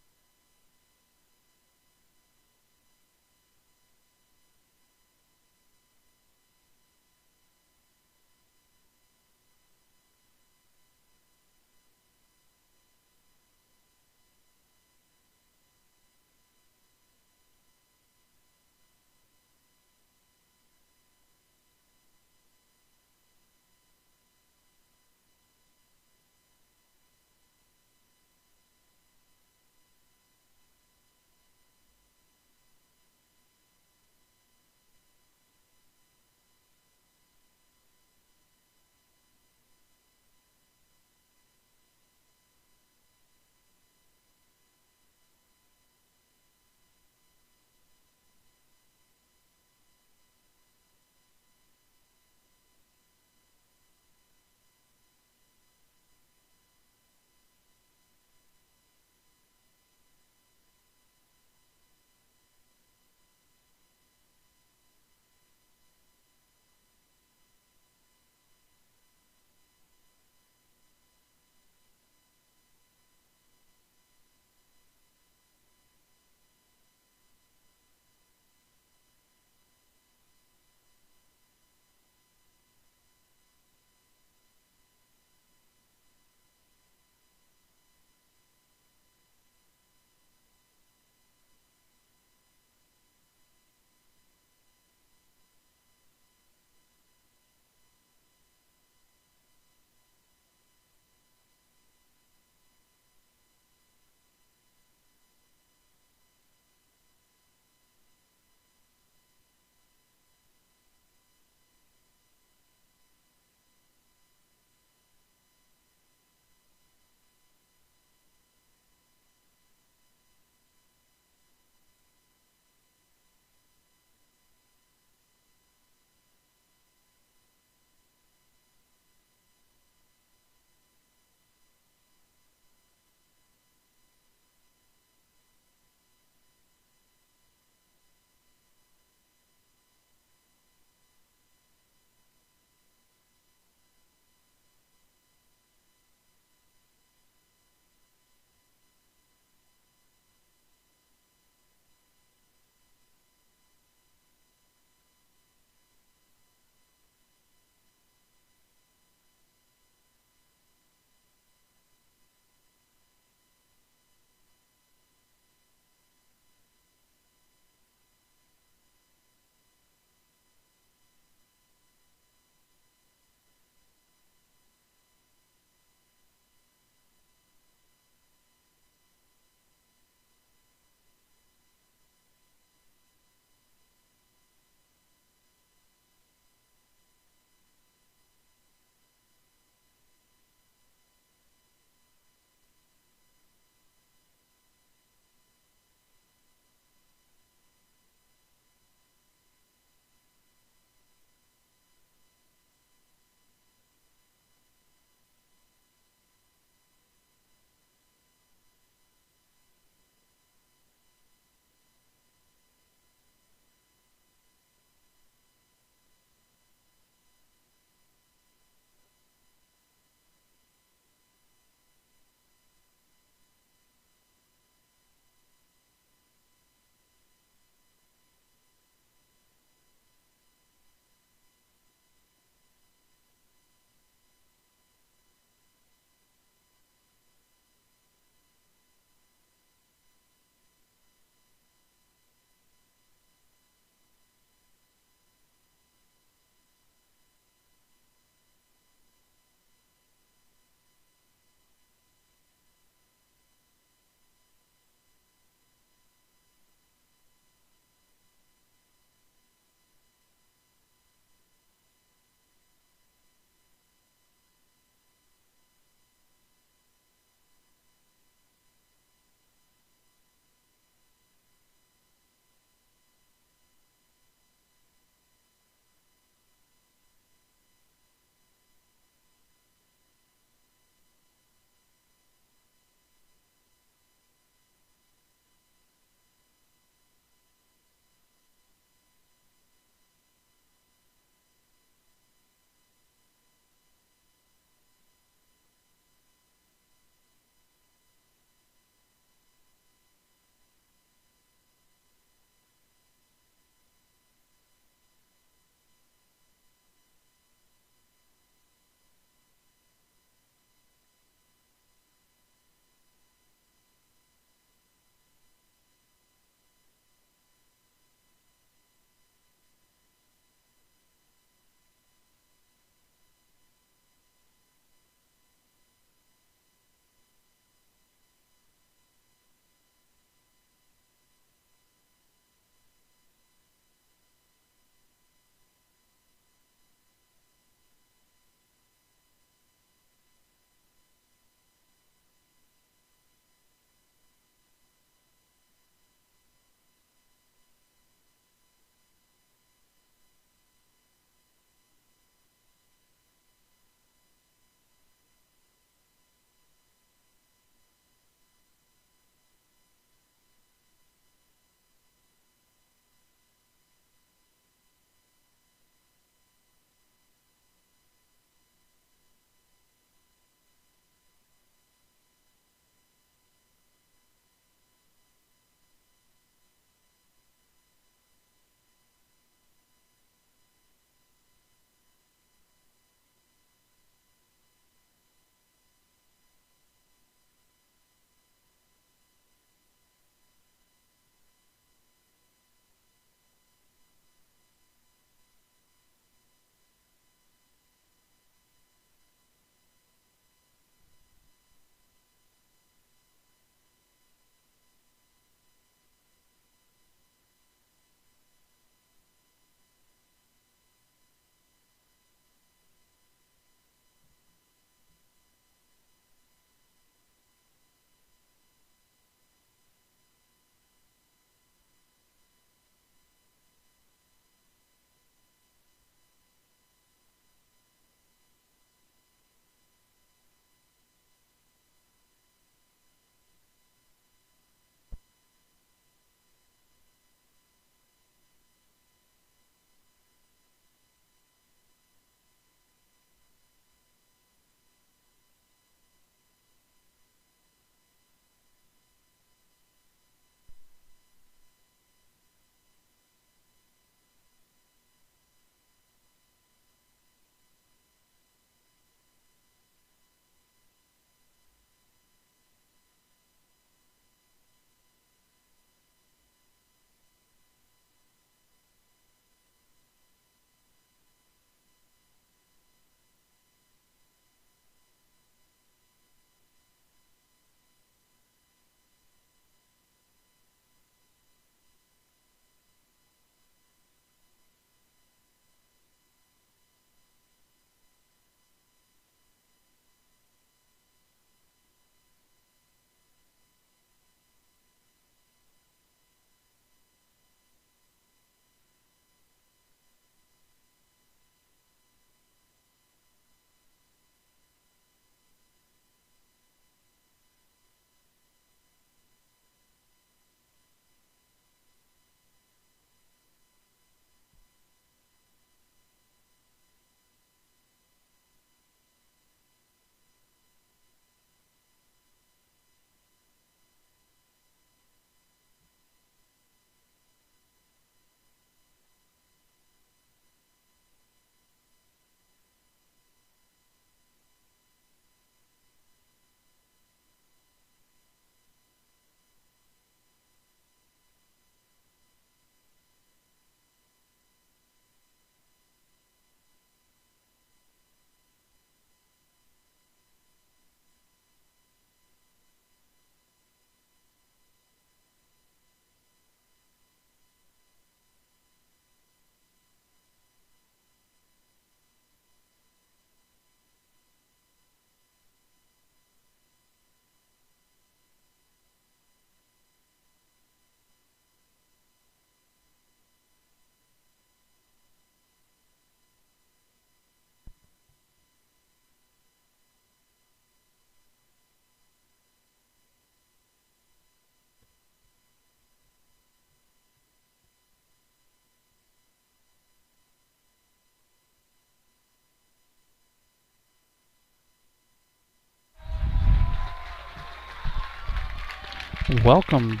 Welcome.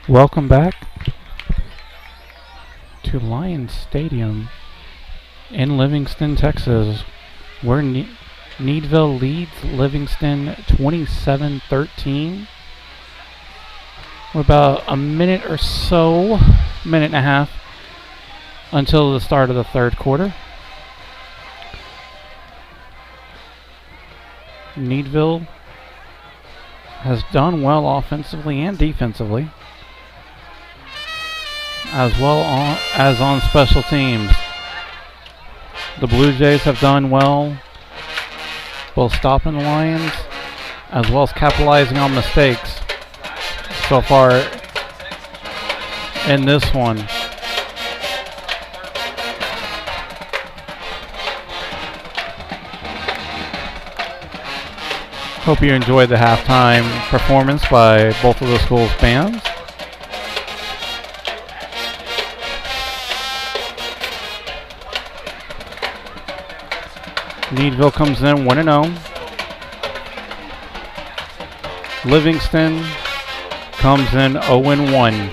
Welcome back to Lions Stadium in Livingston, Texas, where Needville leads Livingston 27-13. We're about a minute or so, minute and a half, until the start of the third quarter. Needville has done well offensively and defensively, as well as on special teams. The Blue Jays have done well, both stopping the Lions as well as capitalizing on mistakes so far in this one. Hope you enjoyed the halftime performance by both of the schools' bands. Needville comes in 1-0. Livingston comes in 0-1.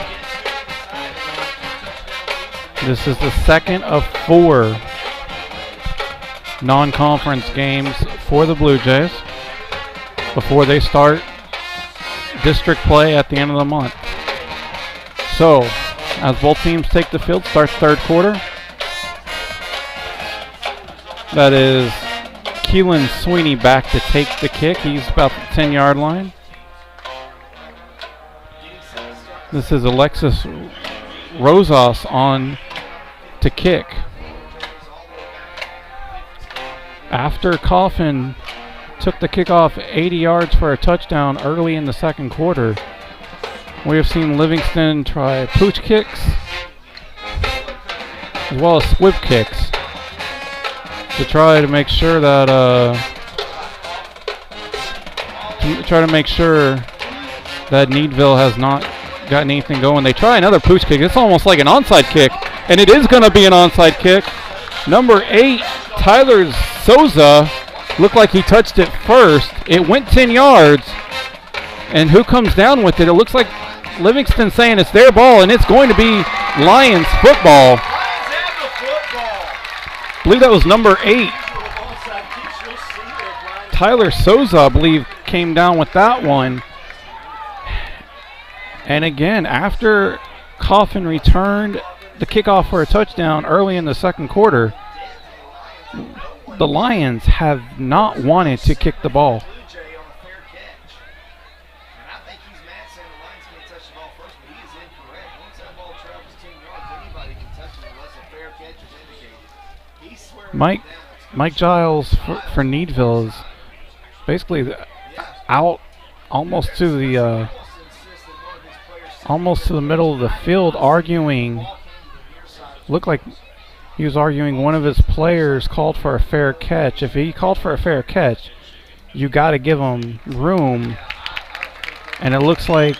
This is the second of 4 non-conference games for the Blue Jays before they start district play at the end of the month. So, as both teams take the field, start third quarter. That is Keelan Sweeney back to take the kick. He's about the 10-yard line. This is Alexis Rosas on to kick. After Coffin took the kickoff 80 yards for a touchdown early in the second quarter, we have seen Livingston try pooch kicks as well as squib kicks to try to make sure that Needville has not gotten anything going. They try another pooch kick. It's almost like an onside kick, and it is going to be an onside kick. Number 8, Tyler Souza, looked like he touched it first. It went 10 yards, and who comes down with it? It looks like Livingston saying it's their ball, and it's going to be Lions football. I believe that was number 8. Tyler Souza, I believe, came down with that one. And again, after Coffin returned the kickoff for a touchdown early in the second quarter, the Lions have not wanted to kick the ball. Mike Giles for Needville is basically out almost to the middle of the field, arguing. Looked like he was arguing one of his players called for a fair catch. If he called for a fair catch, you got to give him room. And it looks like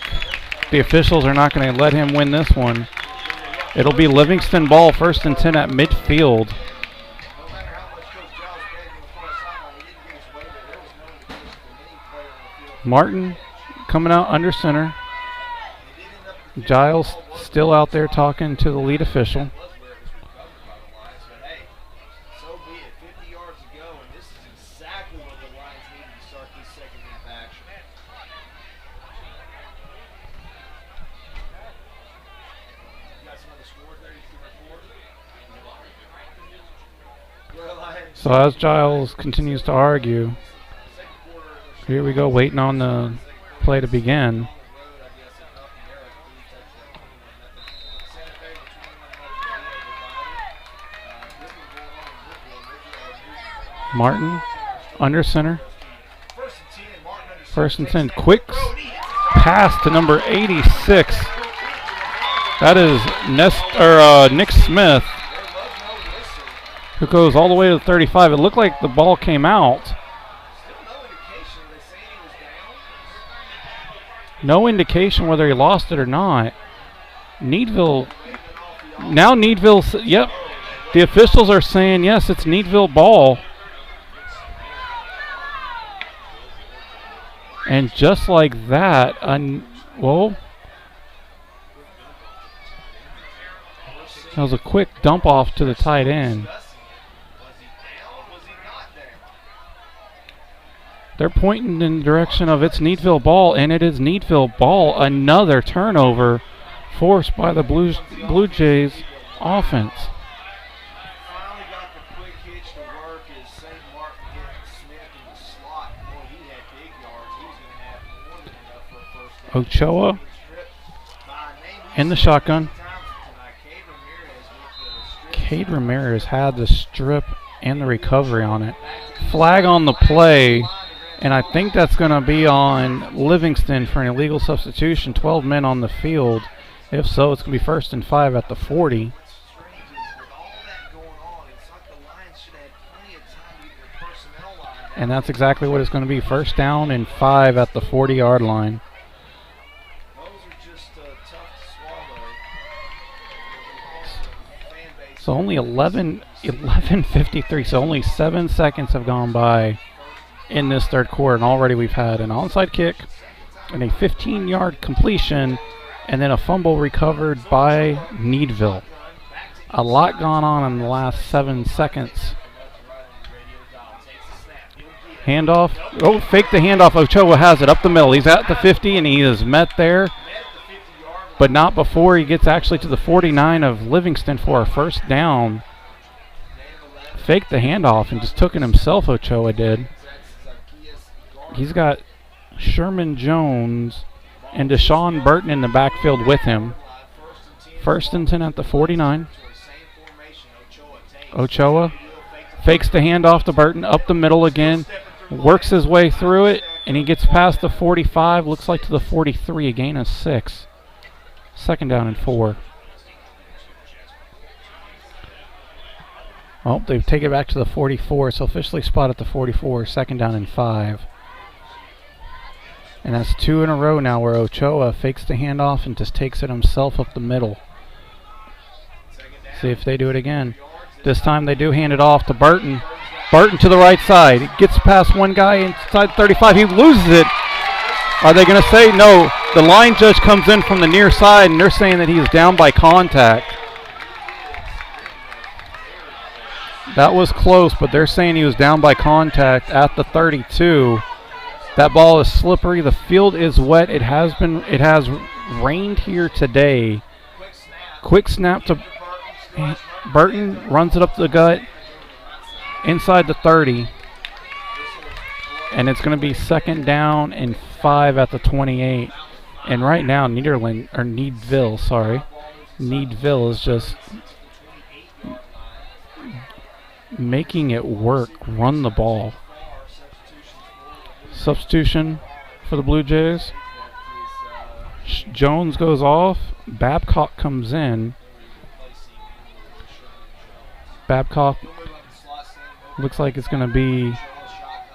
the officials are not going to let him win this one. It'll be Livingston ball, 1st and 10 at midfield. Martin coming out under center. Giles still out there talking to the lead official. So as Giles continues to argue, here we go, waiting on the play to begin. Martin under center. 1st and 10. Quick pass to number 86. That is Nick Smith, who goes all the way to the 35. It looked like the ball came out. No indication whether he lost it or not. Needville, yep. The officials are saying, yes, it's Needville ball. And just like that, whoa. That was a quick dump off to the tight end. They're pointing in the direction of it's Needville ball, and it is Needville ball. Another turnover forced by the Blue Jays offense. Finally got the quick hitch to work as St. Martin hit Smith in the slot. Boy, he had big yards. He was going to have more than enough for a first down. Ochoa in the shotgun. Cade Ramirez had the strip and the recovery on it. Flag on the play, and I think that's going to be on Livingston for an illegal substitution. 12 men on the field. If so, it's going to be 1st and 5 at the 40. And that's exactly what it's going to be. 1st down and 5 at the 40-yard line. So only 11:53. So only 7 seconds have gone by in this third quarter, and already we've had an onside kick and a 15-yard completion, and then a fumble recovered by Needville. A lot gone on in the last 7 seconds. Handoff. Oh, fake the handoff. Ochoa has it up the middle. He's at the 50, and he is met there, but not before he gets actually to the 49 of Livingston for a 1st down. Faked the handoff and just took it himself, Ochoa did. He's got Sherman Jones and Deshaun Burton in the backfield with him. 1st and 10 at the 49. Ochoa fakes the handoff to Burton, up the middle again, works his way through it, and he gets past the 45, looks like to the 43, a gain of 6. 2nd down and 4. Well, they take it back to the 44, so officially spot at the 44, 2nd down and 5. And that's 2 in a row now where Ochoa fakes the handoff and just takes it himself up the middle. See if they do it again. This time they do hand it off to Burton. Burton to the right side. He gets past one guy inside 35. He loses it. Are they going to say no? The line judge comes in from the near side, and they're saying that he is down by contact. That was close, but they're saying he was down by contact at the 32. That ball is slippery. The field is wet. It has rained here today. Quick snap to Burton, runs it up the gut inside the 30. And it's going to be 2nd down and 5 at the 28. And right now Needville is just making it work, run the ball. Substitution for the Blue Jays. Jones goes off. Babcock comes in. Babcock looks like it's going to be,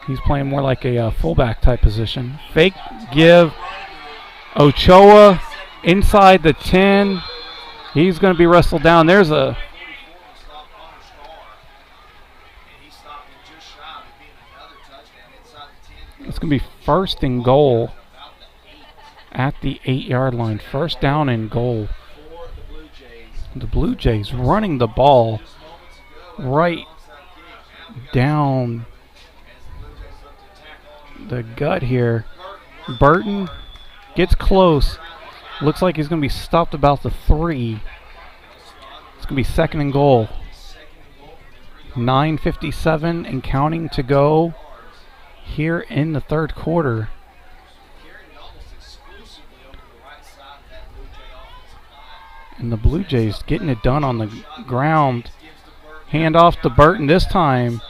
he's playing more like a fullback type position. Fake give. Ochoa inside the 10. He's going to be wrestled down. There's a It's going to be 1st and goal at the 8-yard line. 1st down and goal. The Blue Jays running the ball right down the gut here. Burton gets close. Looks like he's going to be stopped about the 3. It's going to be 2nd and goal. 9:57 and counting to go here in the third quarter. And the Blue Jays getting it done on the ground. Hand off to Burton this time.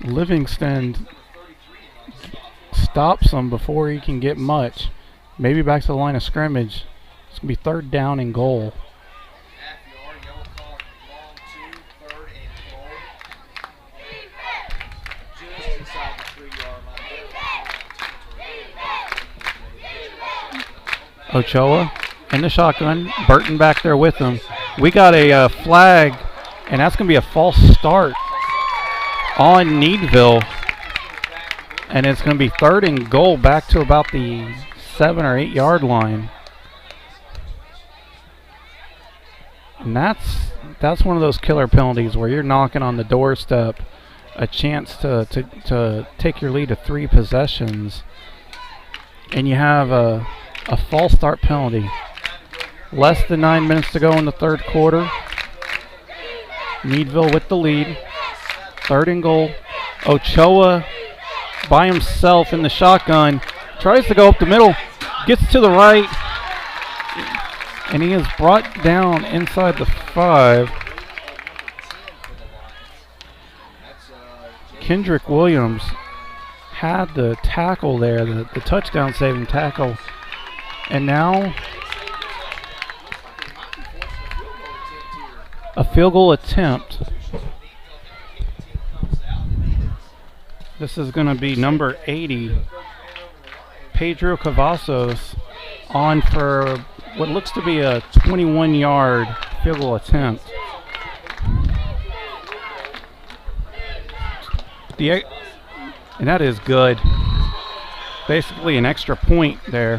Livingston stops him before he can get much. Maybe back to the line of scrimmage. It's going to be 3rd down and goal. Ochoa in the shotgun. Burton back there with him. We got a flag, and that's going to be a false start on Needville. And it's going to be 3rd and goal back to about the 7 or 8 yard line. And that's one of those killer penalties where you're knocking on the doorstep, a chance to take your lead to 3 possessions, and you have a false start penalty. Less than 9 minutes to go in the 3rd quarter. Needville with the lead. 3rd and goal. Ochoa by himself in the shotgun. Tries to go up the middle. Gets to the right. And he is brought down inside the 5. Kendrick Williams had the tackle there, the touchdown saving tackle. And now a field goal attempt. This is going to be number 80, Pedro Cavazos, on for what looks to be a 21-yard field goal attempt. And that is good. Basically an extra point there.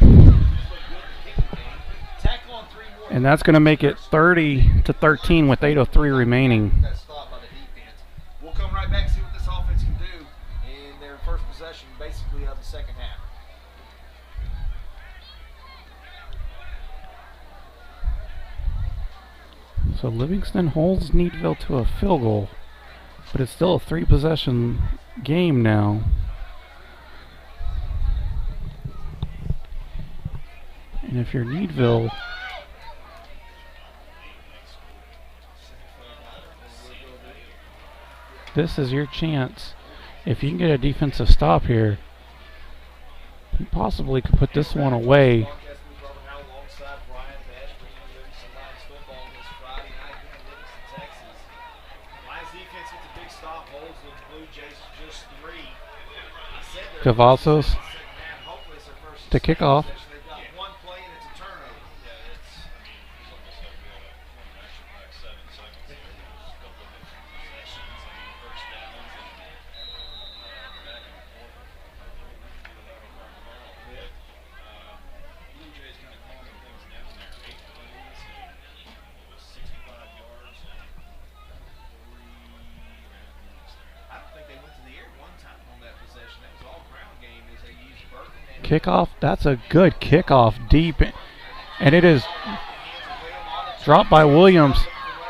And that's going to make it 30-13 with 8:03 remaining. We'll come right back and see what this offense can do in their first possession, basically, of the second half. So Livingston holds Needville to a field goal, but it's still a 3-possession game now. And if you're Needville, this is your chance. If you can get a defensive stop here, you possibly could put this one away. Cavazos to kick off. Kickoff, that's a good kickoff deep, and it is dropped by Williams,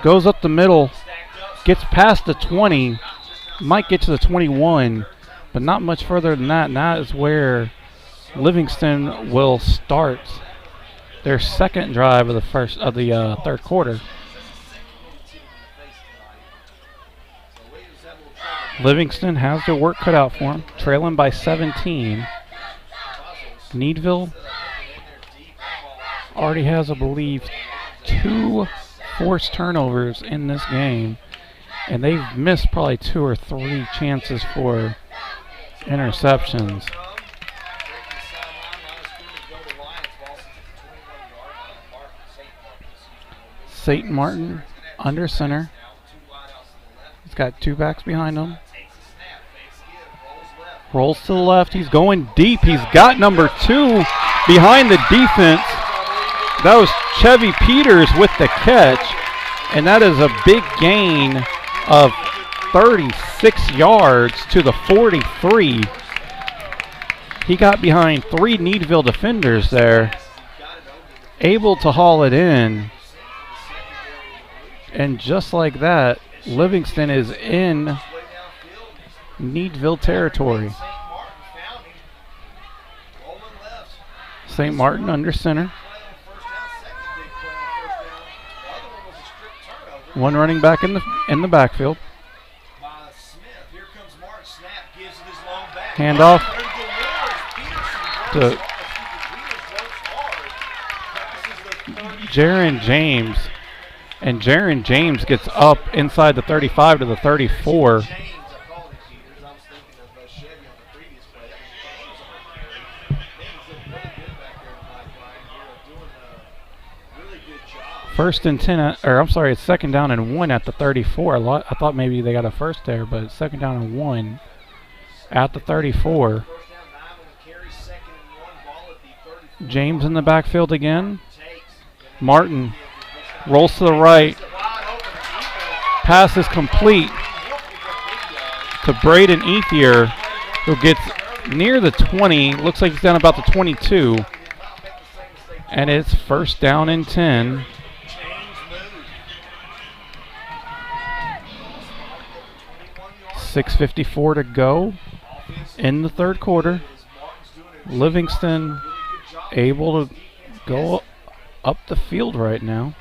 goes up the middle, gets past the 20, might get to the 21, but not much further than that, and that is where Livingston will start their second drive of the 3rd quarter. Livingston has their work cut out for them, trailing by 17. Needville already has, I believe, 2 forced turnovers in this game, and they've missed probably 2 or 3 chances for interceptions. St. Martin under center. He's got 2 backs behind him. Rolls to the left. He's going deep. He's got number 2 behind the defense. That was Chevy Peters with the catch. And that is a big gain of 36 yards to the 43. He got behind 3 Needville defenders there. Able to haul it in. And just like that, Livingston is in Needville territory. St. Martin under center. 1 running back in the backfield. Handoff to Jaron James. And Jaron James gets up inside the 35 to the 34. First and 10, or I'm sorry, it's 2nd down and 1 at the 34. I thought maybe they got a first there, but it's 2nd down and 1. at the 34. First down, 9 on the carry, 2nd and 1, ball at the 34. James in the backfield again. Takes. Martin rolls to the right. Wide open. Pass is complete to Braden Ethier, who gets near the 20. Looks like he's down about the 22. And it's first down and 10. 6:54 to go in the third quarter. Livingston able to go up the field right now.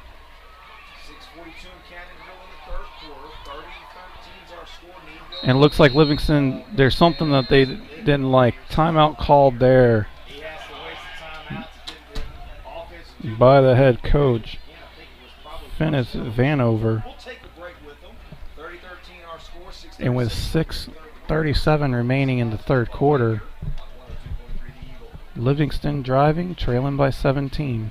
6:42 in Cannonville in the third quarter. 30-13 is our score. Needville. And it looks like Livingston, there's something that they didn't like. Timeout called there He has to waste the timeout to get the offense. by the head coach, I think it was probably Finis Vanover. We'll take a break with them. 30-13 our score. 6:37 And with 6:37 remaining in the third quarter, 102.3 the Eagle. Livingston driving, trailing by 17.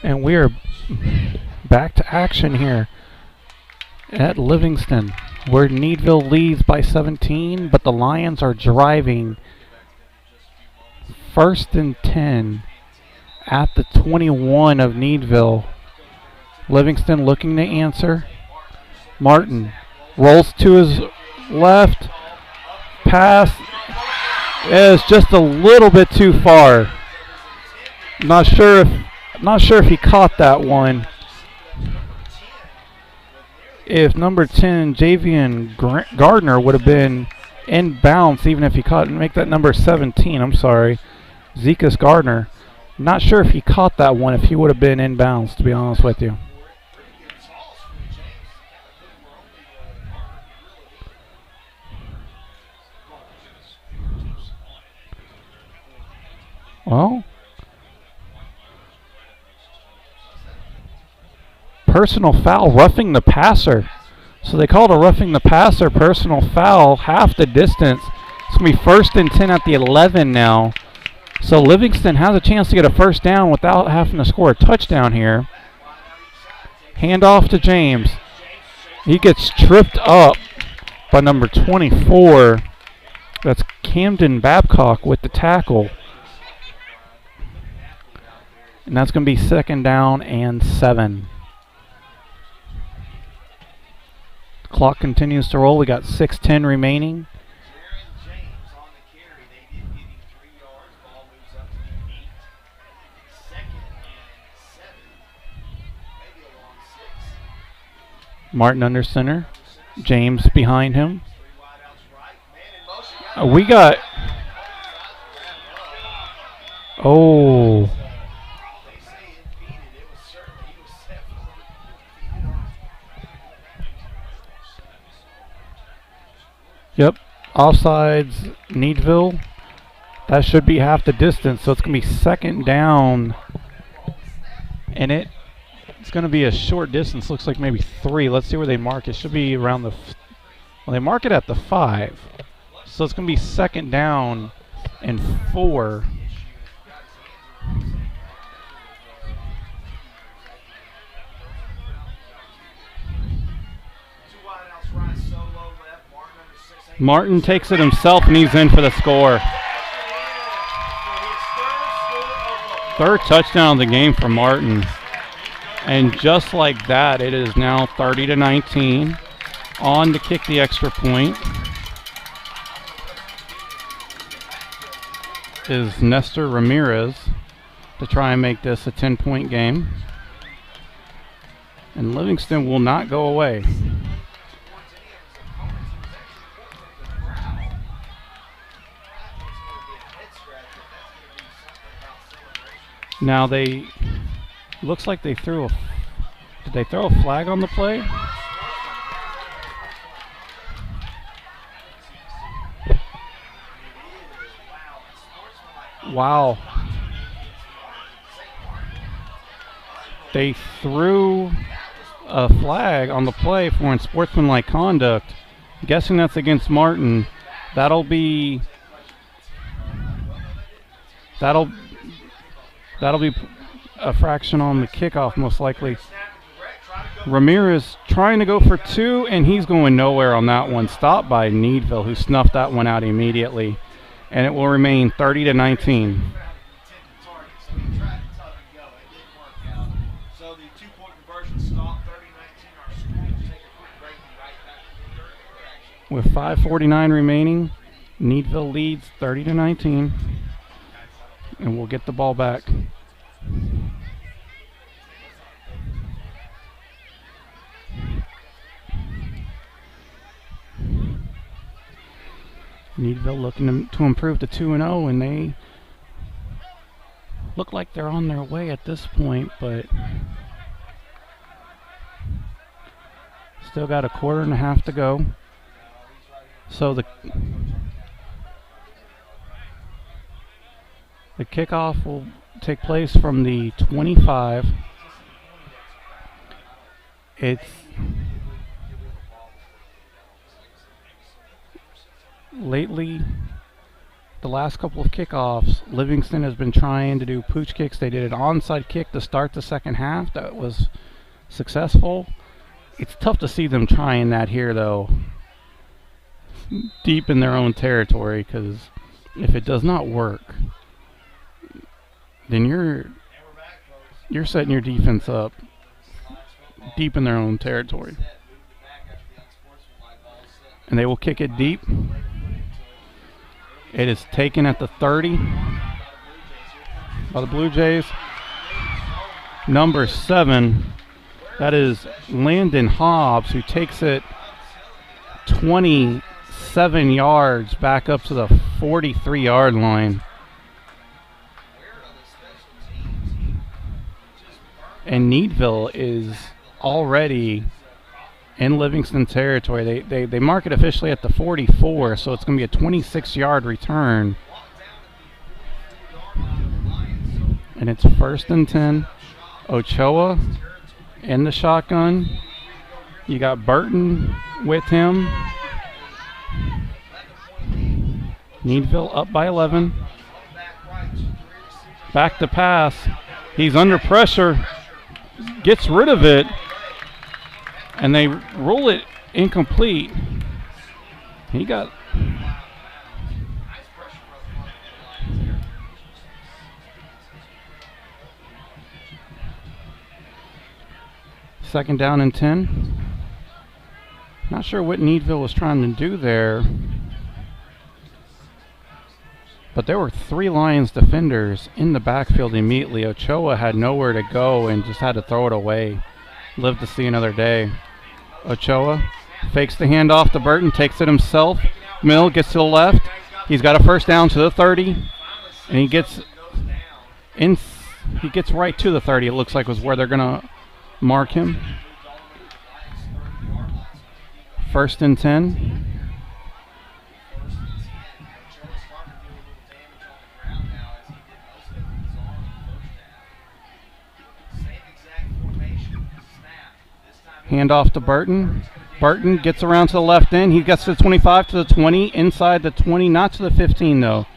And we are back to action here at Livingston, where Needville leads by 17, but the Lions are driving. First and 10 at the 21 of Needville. Livingston looking to answer. Martin rolls to his left. Pass is just a little bit too far. Not sure if he caught that one. If number 10, Javian Gardner, would have been in bounds, even if he caught it, make that number 17, I'm sorry, Zekas Gardner. Not sure if he caught that one, if he would have been in bounds, to be honest with you. Well, personal foul, roughing the passer. So they called a roughing the passer personal foul, half the distance. It's going to be first and 10 at the 11 now. So Livingston has a chance to get a first down without having to score a touchdown here. Handoff to James. He gets tripped up by number 24. That's Camden Babcock with the tackle. And that's going to be second down and 7. Clock continues to roll. We got 6:10 remaining. James on the carry. They did give him 3 yards. Ball moves up to the 8. 2nd and 7. Maybe a long 6. Martin under center. James behind him. 3 wide outs right. Man in motion. We got... Oh. They say impeded. It was certainly, he was set for Yep. Offsides, Needville. That should be half the distance, so it's going to be second down. And it's going to be a short distance. Looks like maybe 3. Let's see where they mark it. Should be around the... Well, they mark it at the 5. So it's going to be second down and 4. Martin takes it himself, and he's in for the score. Third touchdown of the game for Martin. And just like that, it is now 30-19. On to kick the extra point is Nestor Ramirez to try and make this a 10-point game. And Livingston will not go away. Now looks like they threw did they throw a flag on the play? Wow. They threw a flag on the play for unsportsmanlike conduct. Guessing that's against Martin. That'll be a fraction on the kickoff, most likely. Ramirez trying to go for two, and he's going nowhere on that one. Stopped by Needville, who snuffed that one out immediately. And it will remain 30-19. So the 2-point conversion stopped 30-19. Our school will take a quick break and right back to the third quarter action. With 5:49 remaining, Needville leads 30-19. And we'll get the ball back. Needville looking to improve to 2-0, and they look like they're on their way at this point, but still got a quarter and a half to go. So the kickoff will take place from the 25. It's lately, the last couple of kickoffs, Livingston has been trying to do pooch kicks. They did an onside kick to start the second half that was successful. It's tough to see them trying that here, though, deep in their own territory, because if it does not work, then you're setting your defense up deep in their own territory. And they will kick it deep. It is taken at the 30 by the Blue Jays. Number 7, that is Landon Hobbs, who takes it 27 yards back up to the 43-yard line. And Needville is already in Livingston territory. They mark it officially at the 44, so it's going to be a 26-yard return. And it's 1st and 10. Ochoa in the shotgun. You got Burton with him. Needville up by 11. Back to pass. He's under pressure. Gets rid of it. And they roll it incomplete. He got... Second down and 10. Not sure what Needville was trying to do there. But there were 3 Lions defenders in the backfield immediately. Ochoa had nowhere to go and just had to throw it away. Lived to see another day. Ochoa fakes the handoff to Burton, takes it himself. Mill gets to the left. He's got a first down to the 30, and he gets right to the 30. It looks like was where they're gonna mark him. 1st and 10. Handoff to Burton. Burton gets around to the left end. He gets to the 25, to the 20, inside the 20, not to the 15 though.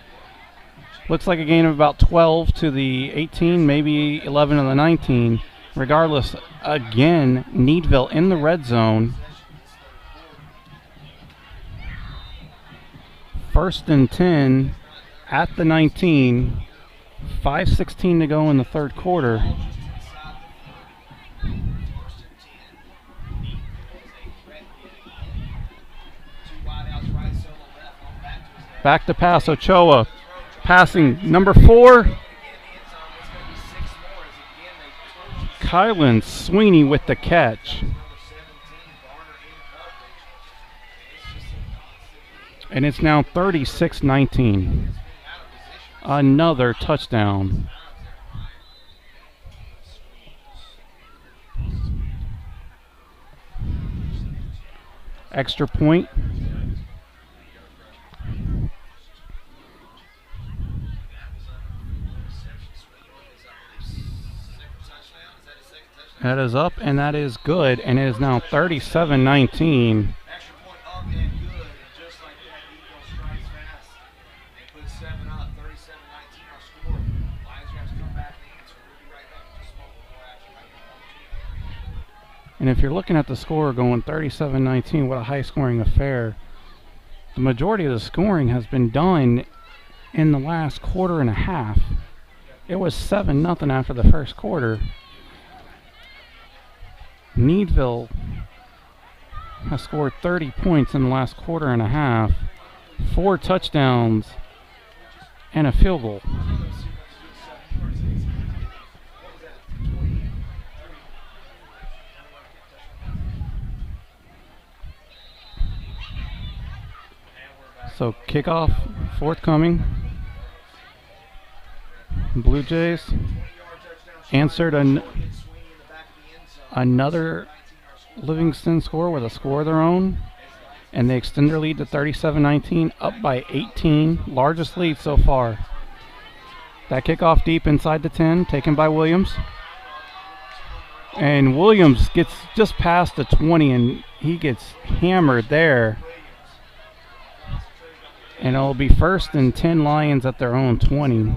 Looks like a gain of about 12 to the 18, maybe 11 to the 19. Regardless, again, Needville in the red zone. 1st and 10 at the 19. 5:16 to go in the third quarter. Back to pass, Ochoa. Passing, number 4. Kylan Sweeney with the catch. And it's now 36-19. Another touchdown. Extra point. That is up, and that is good, and it is now 37-19. Extra point up and good, and just like that, Needville strikes fast. They put 7 up, 37-19 our score. Lions have to come back and answer. We'll be right back with just a moment more action right here on TV. And if you're looking at the score going 37-19, what a high-scoring affair. The majority of the scoring has been done in the last quarter and a half. It was 7-0 after the first quarter. Needville has scored 30 points in the last quarter and a half, 4 touchdowns, and a field goal. So kickoff forthcoming. Blue Jays answered another Livingston score with a score of their own, and they extend their lead to 37-19, up by 18, largest lead so far. That kickoff deep inside the 10, taken by Williams. And Williams gets just past the 20, and he gets hammered there. And it'll be 1st and 10 Lions at their own 20.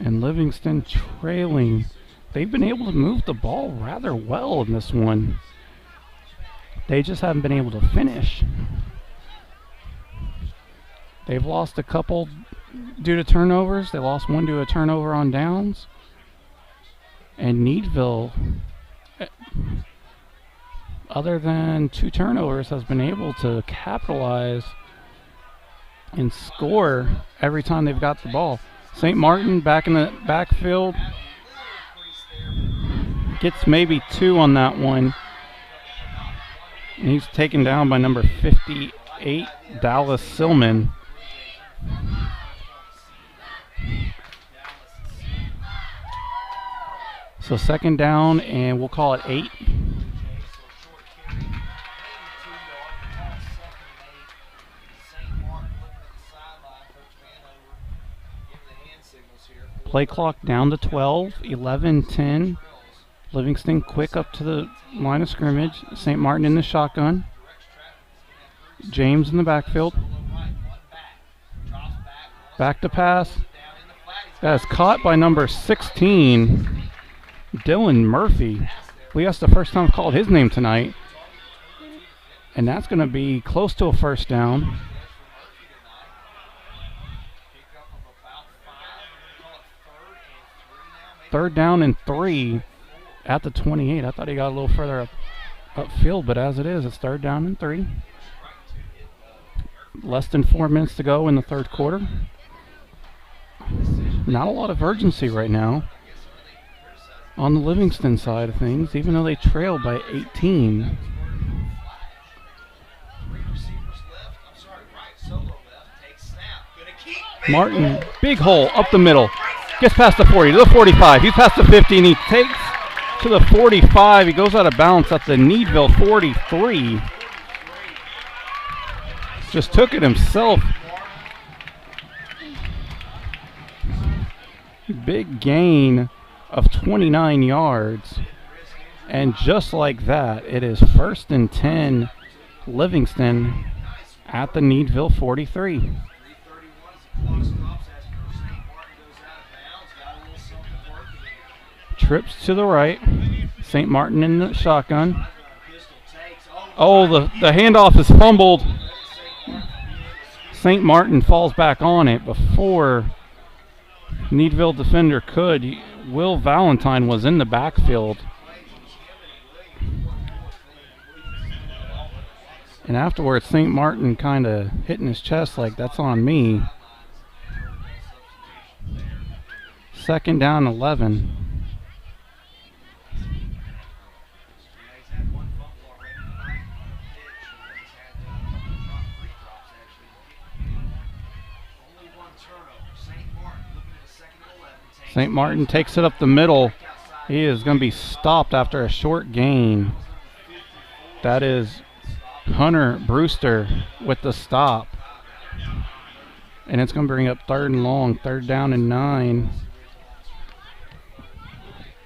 And Livingston trailing. They've been able to move the ball rather well in this one. They just haven't been able to finish. They've lost a couple due to turnovers. They lost one due to a turnover on downs. And Needville, other than 2 turnovers, has been able to capitalize and score every time they've got the ball. St. Martin back in the backfield. Gets maybe 2 on that one. And he's taken down by number 58, Dallas Silman. So 2nd down, and we'll call it 8. Play clock down to 12, 11-10. Livingston quick up to the line of scrimmage. St. Martin in the shotgun. James in the backfield. Back to pass. That is caught by number 16, Dylan Murphy. I believe that's the first time I've called his name tonight. And that's going to be close to a 1st down. 3rd down and 3 at the 28. I thought he got a little further upfield, but as it is, it's 3rd down and 3. Less than 4 minutes to go in the 3rd quarter. Not a lot of urgency right now on the Livingston side of things, even though they trail by 18. Martin, big hole up the middle. Gets past the 40 to the 45. He's past the 50, and he takes to the 45. He goes out of bounds at the Needville 43. Just took it himself. Big gain of 29 yards. And just like that, it is 1st and 10 Livingston at the Needville 43. Trips to the right. St. Martin in the shotgun. Oh, the handoff is fumbled. St. Martin falls back on it before Needville defender could. Will Valentine was in the backfield. And afterwards, St. Martin kind of hitting his chest like, that's on me. 2nd down, 11. St. Martin takes it up the middle. He is going to be stopped after a short gain. That is Hunter Brewster with the stop. And it's going to bring up 3rd and long, 3rd down and 9.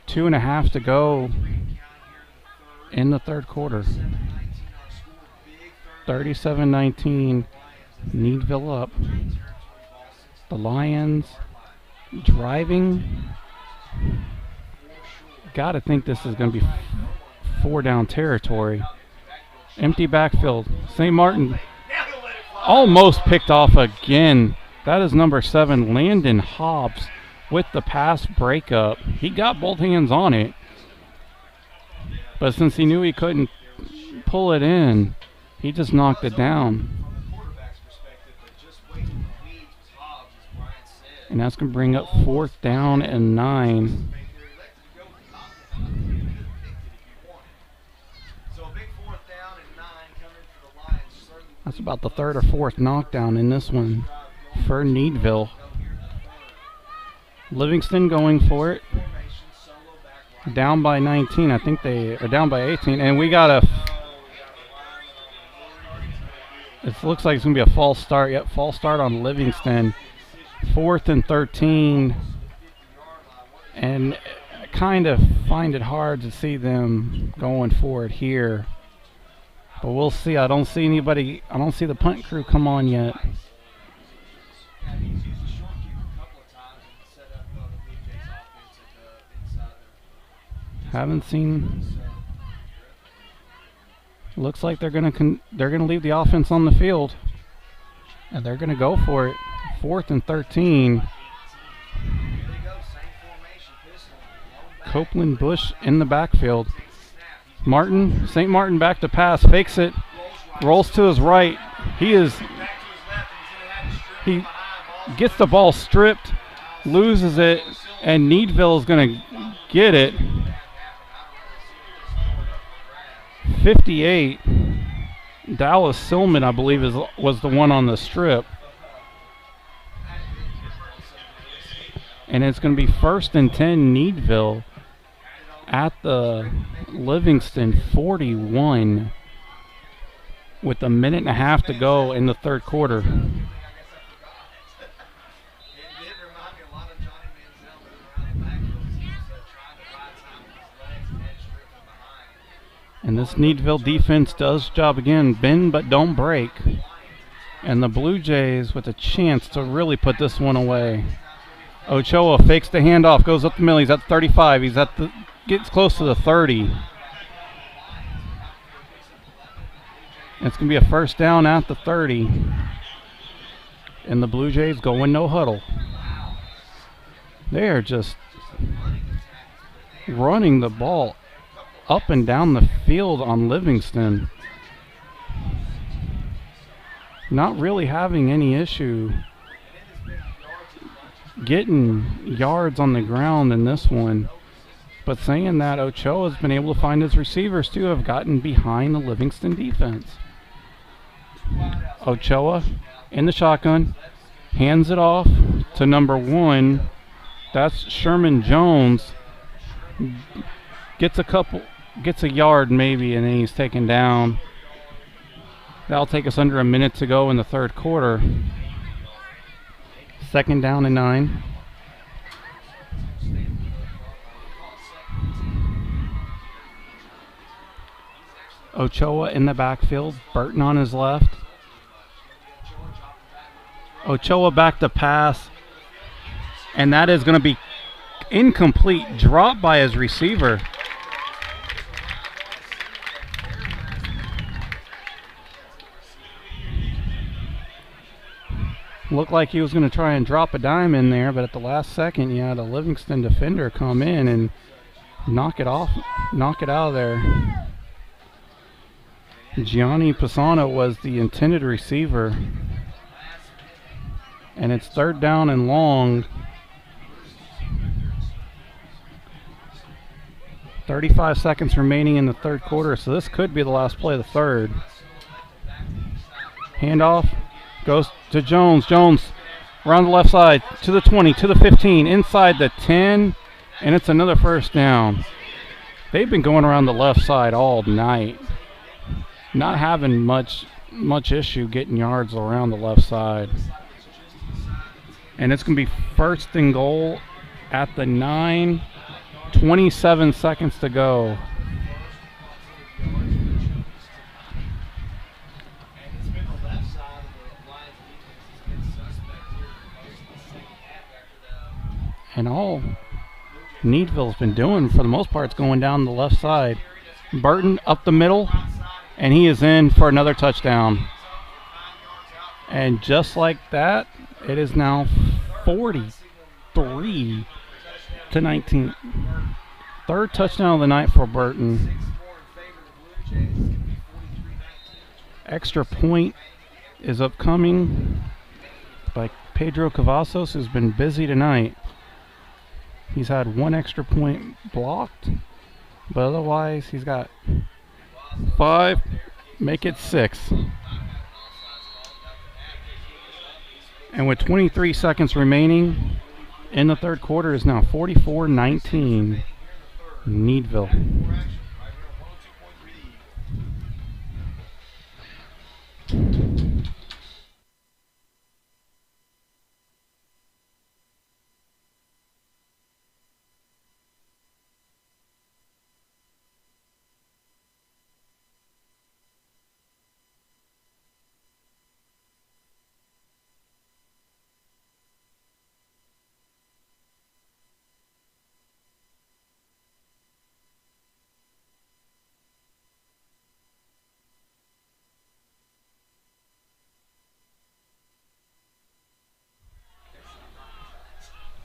2.5 to go in the 3rd quarter. 37-19, Needville up. The Lions driving. Got to think this is going to be 4 down territory. Empty backfield. St. Martin almost picked off again. That is number 7, Landon Hobbs, with the pass breakup. He got both hands on it, but since he knew he couldn't pull it in, he just knocked it down. And that's going to bring up 4th down and 9. That's about the 3rd or 4th knockdown in this one for Needville. Livingston going for it. Down by 19. I think they are down by 18. And we got it looks like it's going to be a false start. Yep, false start on Livingston. 4th and 13. And I kind of find it hard to see them going for it here. But we'll see. I don't see anybody. I don't see the punt crew come on yet. Haven't seen. Looks like they're gonna leave the offense on the field, and they're gonna go for it. 4th and 13. Copeland Bush in the backfield. Martin, St. Martin back to pass, fakes it, rolls to his right. He gets the ball stripped, loses it, and Needville is going to get it. 58. Dallas Silman, I believe, was the one on the strip. And it's going to be 1st and 10 Needville at the Livingston 41 with 1.5 minutes to go in the 3rd quarter. And this Needville defense does job again. Bend but don't break. And the Blue Jays with a chance to really put this one away. Ochoa fakes the handoff, goes up the middle. He's at the 35. He's at the gets close to the 30. It's going to be a 1st down at the 30. And the Blue Jays going no huddle. They are just running the ball up and down the field on Livingston. Not really having any issue getting yards on the ground in this one. But saying that, Ochoa's been able to find his receivers too, have gotten behind the Livingston defense. Ochoa in the shotgun, hands it off to number 1. That's Sherman Jones. Gets a yard maybe, and then he's taken down. That'll take us under 1 minute to go in the 3rd quarter. 2nd down and 9. Ochoa in the backfield, Burton on his left. Ochoa back to pass, and that is going to be incomplete, dropped by his receiver. Looked like he was going to try and drop a dime in there, but at the last second, you had a Livingston defender come in and knock it out of there. Gianni Pisano was the intended receiver. And it's 3rd down and long. 35 seconds remaining in the 3rd quarter, so this could be the last play of the 3rd. Handoff goes to Jones. Jones around the left side to the 20, to the 15, inside the 10, And it's another first down. They've been going around the left side all night. Not having much issue getting yards around the left side. And it's going to be first and goal at the 9. 27 seconds to go. And all Needville's been doing for the most part is going down the left side. Burton up the middle, and he is in for another touchdown. And just like that, it is now 43 to 19. Third touchdown of the night for Burton. Extra point is upcoming by Pedro Cavazos, who's been busy tonight. He's had one extra point blocked, but otherwise he's got 5, make it 6. And with 23 seconds remaining in the third quarter is now 44-19 Needville.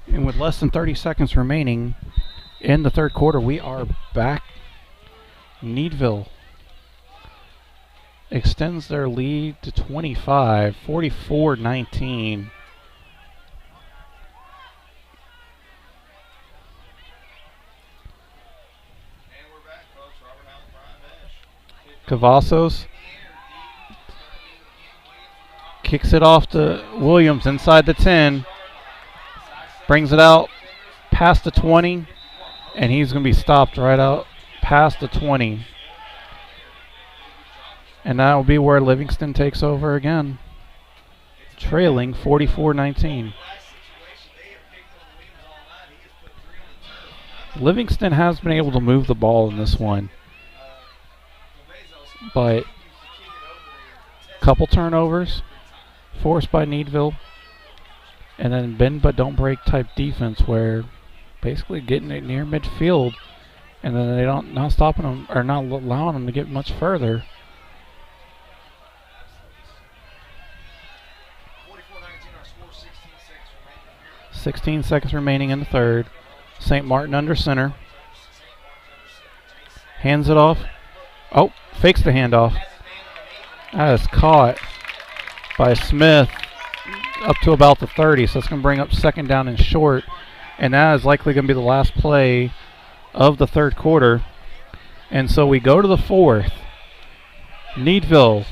And with less than 30 seconds remaining in the third quarter, we are back. Needville extends their lead to 25, 44-19. Cavazos kicks it off to Williams inside the 10. Brings it out past the 20, and he's going to be stopped right out past the 20. And that will be where Livingston takes over again, trailing 44-19. Livingston has been able to move the ball in this one, but a couple turnovers forced by Needville. And then bend but don't break type defense where basically getting it near midfield, and then they not stopping them or not allowing them to get much further. 16 seconds remaining in the third. St. Martin under center. Hands it off. Oh, fakes the handoff. That is caught by Smith up to about the 30, so it's going to bring up second down and short, and that is likely going to be the last play of the third quarter. And so we go to the fourth. Needville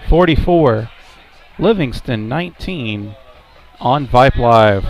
44, Livingston 19 on Vype Live.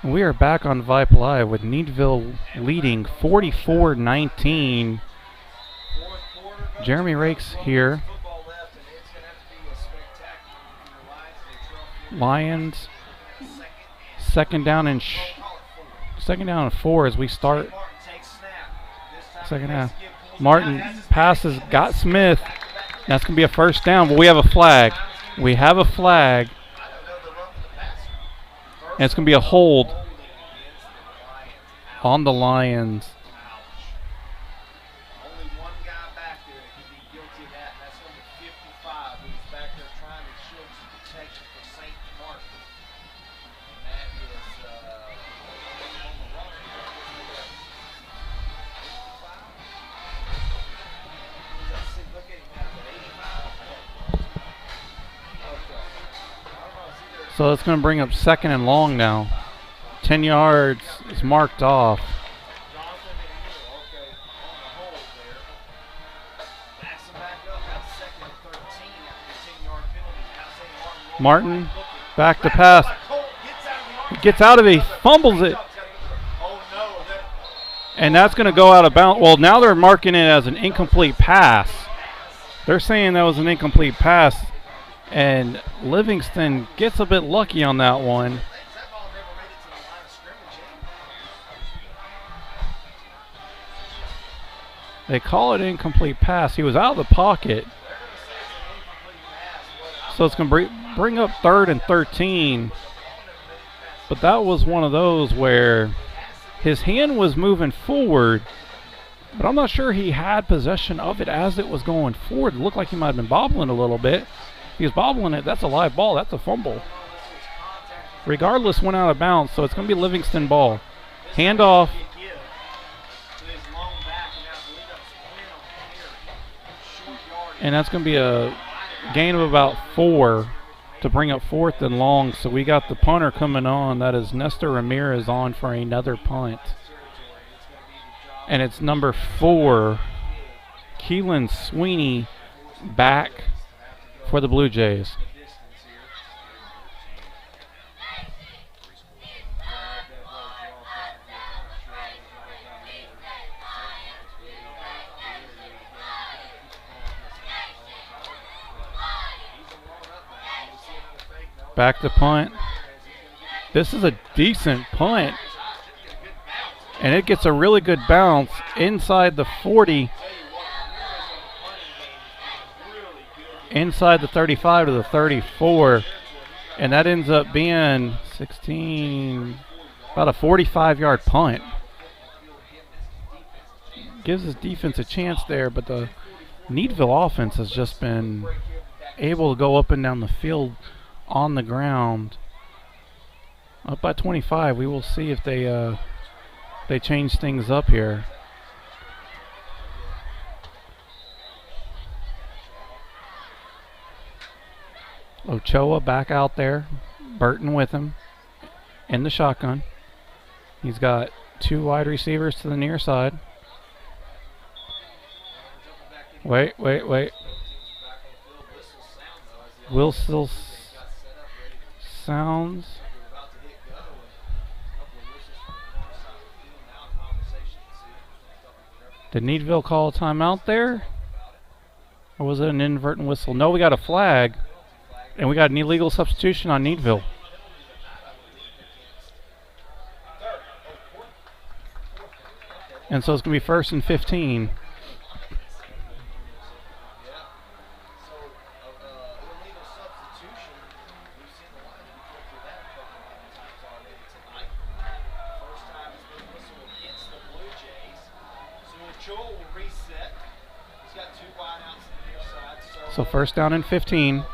We are back on Vype Live with Needville leading 44-19. Jeremy Rakes here. Lions Second down and 4 as we start second half. Martin passes, got Smith. That's going to be a first down, but we have a flag. We have a flag. And it's going to be a hold on the Lions. Only one guy back there that could be guilty of that, and that's number 55, who's back there trying to show some protection for St. Martin. And that is on the run. 85? Look at him now, is that 85? Okay. I don't know, it's either So it's going to bring up second and long now. 10 yards is marked off. Jonathan and Hill, okay, on the hold there. Backs him back up, that's second and 13 after the 10-yard penalty. Now St. Martin back to pass. He gets out of it, he fumbles it. Oh no, And that's going to go out of bounds. Well, now they're marking it as an incomplete pass. They're saying that was an incomplete pass. And Livingston gets a bit lucky on that one. that ball never made it to the line of scrimmage yet. They call it incomplete pass. He was out of the pocket. So it's going to bring up 3rd and 13. But that was one of those where his hand was moving forward, but I'm not sure he had possession of it as it was going forward. It looked like he might have been bobbling a little bit. If he was bobbling it, that's a live ball. That's a fumble. Regardless, went out of bounds, so it's going to be Livingston ball. Handoff. And that's going to be a gain of about 4 to bring up 4th and long. So we got the punter coming on. That is Nestor Ramirez on for another punt. And it's number 4, Keelan Sweeney, back for the Blue Jays. Back to punt. This is a decent punt. And it gets a really good bounce inside the 40. Inside the 35 to the 34. And that ends up being 16, about a 45-yard punt. Gives his defense a chance there, but the Needville offense has just been able to go up and down the field on the ground. Up by 25. We will see if they change things up here. Ochoa back out there. Burton with him in the shotgun. He's got 2 wide receivers to the near side. Wait. Whistle sounds. Did Needville call a timeout there? Or was it an inadvertent whistle? No, we got a flag. And we got an illegal substitution on Needville. And so it's going to be 1st and 15. So 1st down and 15.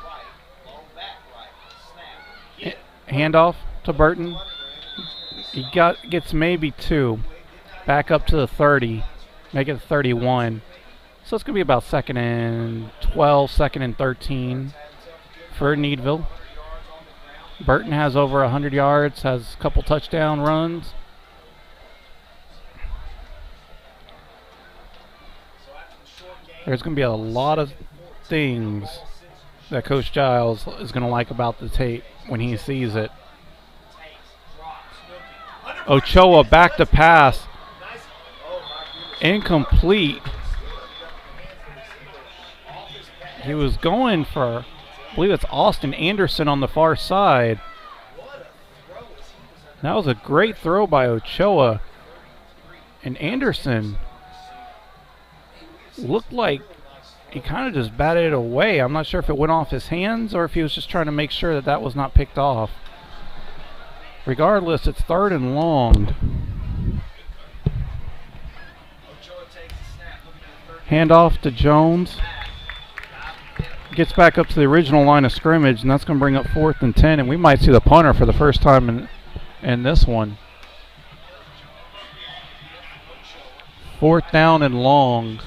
Handoff to Burton. He gets maybe 2. Back up to the 30. Make it 31. So it's going to be about 2nd and 12, 2nd and 13 for Needville. Burton has over 100 yards, has a couple touchdown runs. There's going to be a lot of things that Coach Giles is going to like about the tape when he sees it. Ochoa back to pass. Incomplete. He was going for, I believe it's Austin Anderson on the far side. That was a great throw by Ochoa. And Anderson looked like he kind of just batted it away. I'm not sure if it went off his hands or if he was just trying to make sure that that was not picked off. Regardless, it's 3rd and long. Handoff to Jones. Gets back up to the original line of scrimmage, and that's going to bring up 4th and 10, and we might see the punter for the first time in this one. 4th down and long.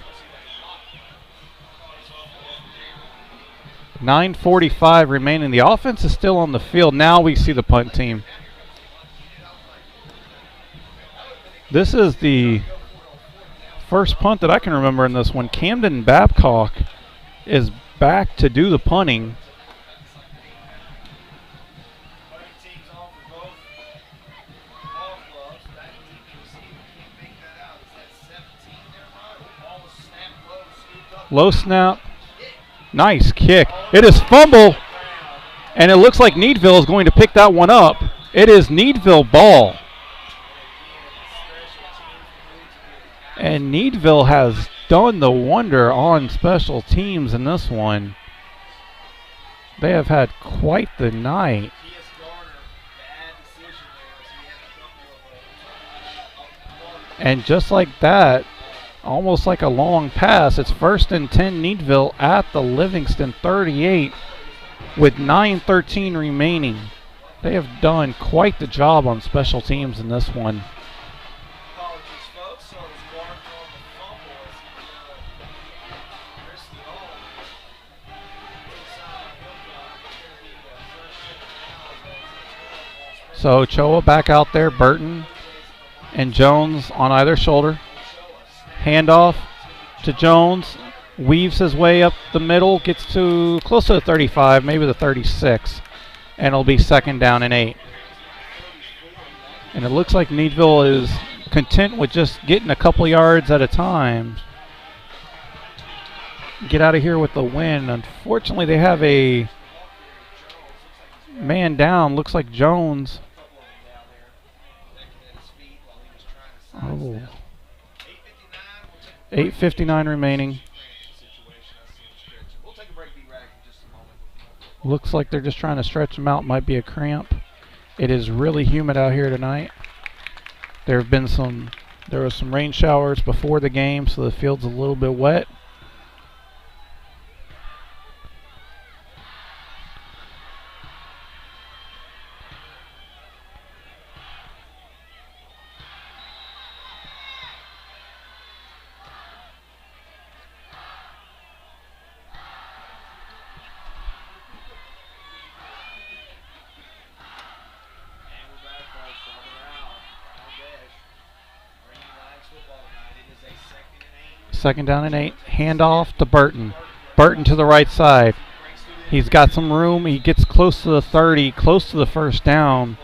9:45 remaining. The offense is still on the field. Now we see the punt team. This is the first punt that I can remember in this one. Camden Babcock is back to do the punting. Low snap. Nice kick. It is fumble, and it looks like Needville is going to pick that one up. It is Needville ball. And Needville has done the wonder on special teams in this one. They have had quite the night. And just like that, almost like a long pass, it's 1st and 10 Needville at the Livingston 38 with 9:13 remaining. They have done quite the job on special teams in this one. So Ochoa back out there, Burton and Jones on either shoulder. Handoff to Jones, weaves his way up the middle, gets to close to the 35, maybe the 36, and it'll be 2nd down and 8. And it looks like Needville is content with just getting a couple yards at a time. Get out of here with the win. Unfortunately, they have a man down. Looks like Jones. Oh. 8:59 remaining. Looks like they're just trying to stretch him out. Might be a cramp. It is really humid out here tonight. There was some rain showers before the game, so the field's a little bit wet. Second down and 8. Handoff to Burton. Burton to the right side. He's got some room. He gets close to the 30, close to the 1st down.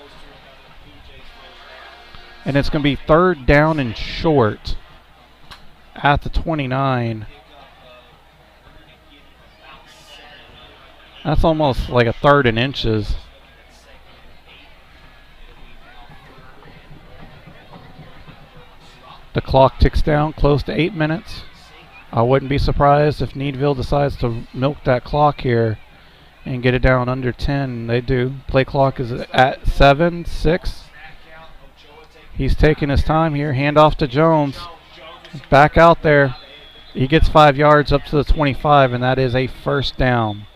And it's going to be 3rd down and short at the 29. That's almost like a 3rd and inches. The clock ticks down close to 8 minutes. I wouldn't be surprised if Needville decides to milk that clock here and get it down under 10. They do. Play clock is at 7, 6. He's taking his time here. Handoff to Jones. Back out there. He gets 5 yards up to the 25, and that is a 1st down.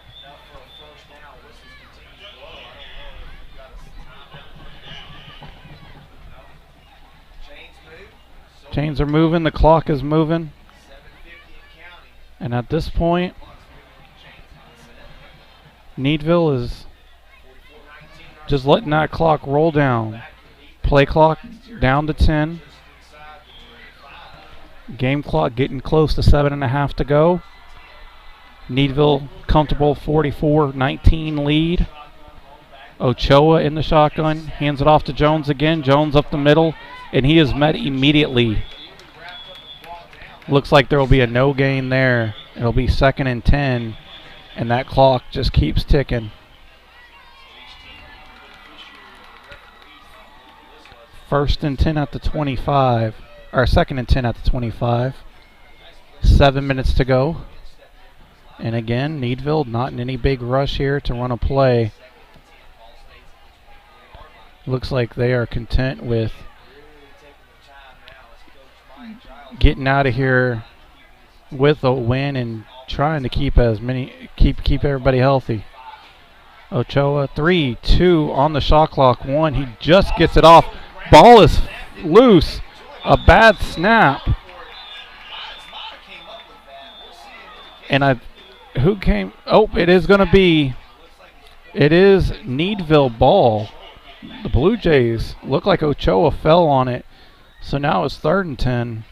Chains are moving. The clock is moving. And at this point, Needville is just letting that clock roll down. Play clock down to 10. Game clock getting close to 7.5 to go. Needville comfortable 44-19 lead. Ochoa in the shotgun. Hands it off to Jones again. Jones up the middle. And he is met immediately. Looks like there will be a no gain there. It'll be 2nd and 10. And that clock just keeps ticking. First and 10 at the 25. Or second and 10 at the 25. 7 minutes to go. And again, Needville not in any big rush here to run a play. Looks like they are content with getting out of here with a win and trying to keep everybody healthy. Ochoa, 3-2 on the shot clock. 1, he just gets it off. Ball is loose. A bad snap. And it is going to be, it is Needville ball. The Blue Jays look like Ochoa fell on it. So now it's 3rd and 10.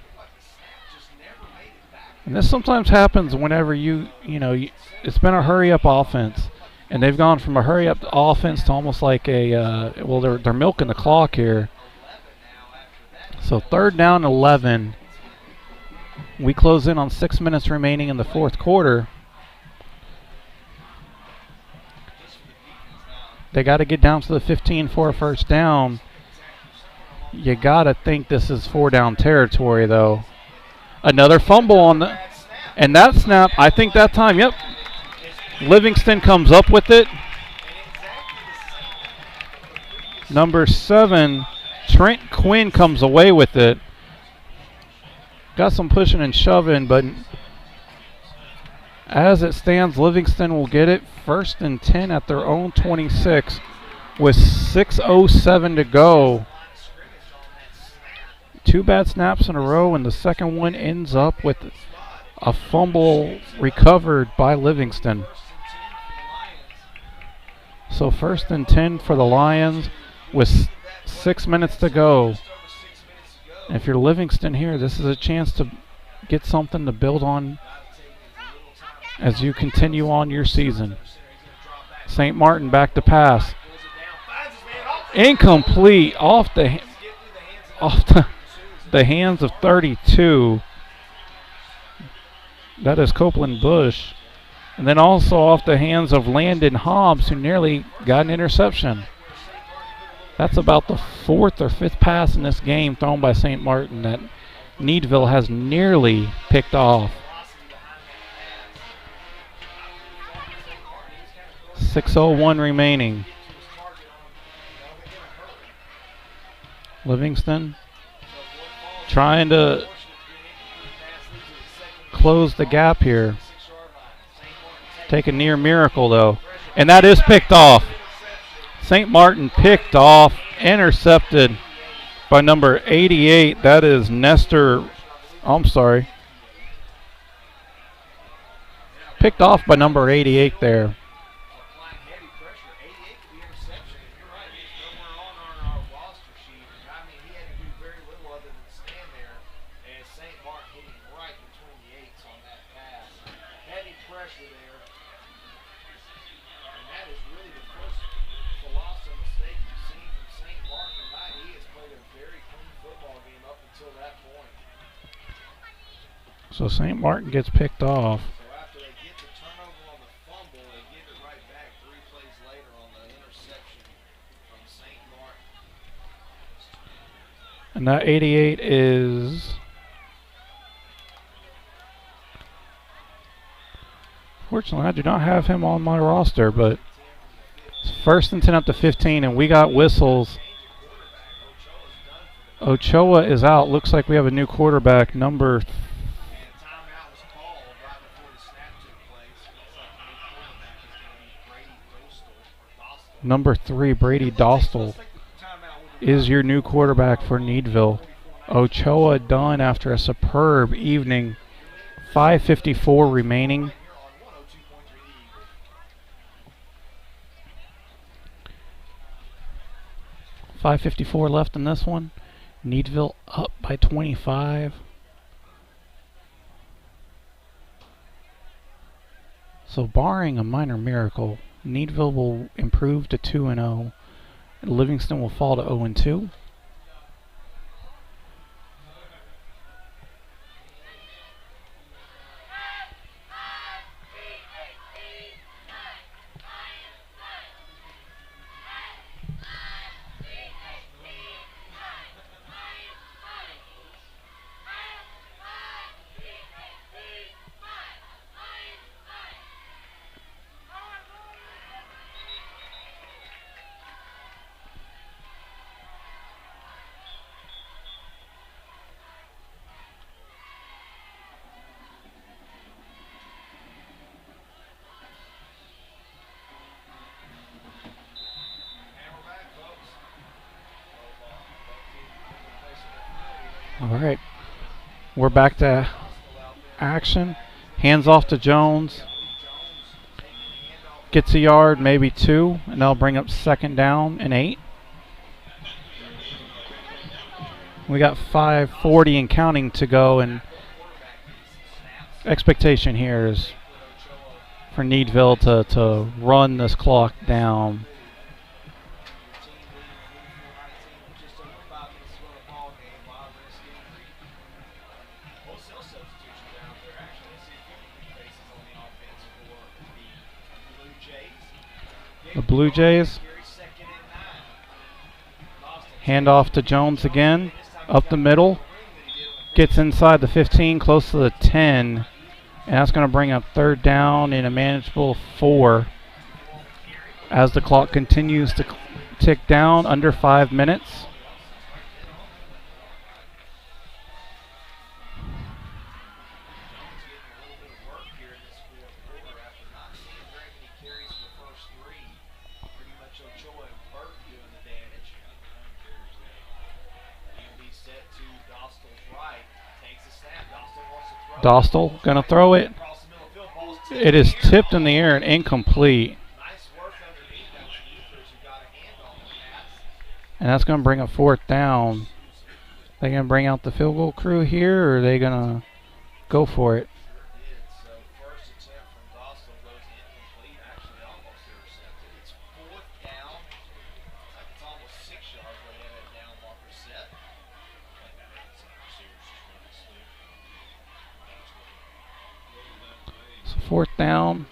And this sometimes happens whenever it's been a hurry-up offense. And they've gone from a hurry-up offense to almost like they're milking the clock here. So 3rd down, 11. We close in on 6 minutes remaining in the 4th quarter. They got to get down to the 15 for a first down. You got to think this is 4-down territory, though. Another fumble and that snap, I think that time, yep. Livingston comes up with it. Number 7, Trent Quinn comes away with it. Got some pushing and shoving, but as it stands, Livingston will get it. 1st and 10 at their own 26 with 6:07 to go. 2 bad snaps in a row, and the second one ends up with a fumble recovered by Livingston. So 1st and 10 for the Lions with 6 minutes to go. And if you're Livingston here, this is a chance to get something to build on as you continue on your season. St. Martin back to pass. Incomplete off the hands of 32. That is Copeland Bush. And then also off the hands of Landon Hobbs, who nearly got an interception. That's about the 4th or 5th pass in this game thrown by St. Martin that Needville has nearly picked off. 6:01 remaining. Livingston trying to close the gap here. Take a near miracle, though. And that is picked off. St. Martin picked off, intercepted by number 88. That is Nestor. I'm sorry. Picked off by number 88 there. So St. Martin gets picked off. So after they get the turnover on the fumble, they give it right back 3 plays later on the interception from St. Martin. And that 88 is... Fortunately, I do not have him on my roster, but it's 1st and 10 up to 15, and we got whistles. Ochoa is out. Looks like we have a new quarterback, number 3, Brady Dostal, is your new quarterback for Needville. Ochoa done after a superb evening. 5:54 remaining. .554 left in this one. Needville up by 25. So barring a minor miracle, Needville will improve to 2-0. Livingston will fall to 0-2. All right. We're back to action. Hands off to Jones. Gets a yard, maybe 2, and they'll bring up 2nd down and 8. We got 5:40 and counting to go, and expectation here is for Needville to run this clock down. The Blue Jays. Hand off to Jones again. Up the middle. Gets inside the 15, close to the 10. And that's going to bring up 3rd down and a manageable 4. As the clock continues to tick down, under 5 minutes. Dostal gonna throw it. It is tipped in the air and incomplete. And that's gonna bring a 4th down. They gonna bring out the field goal crew here, or are they gonna go for it? So 4th down.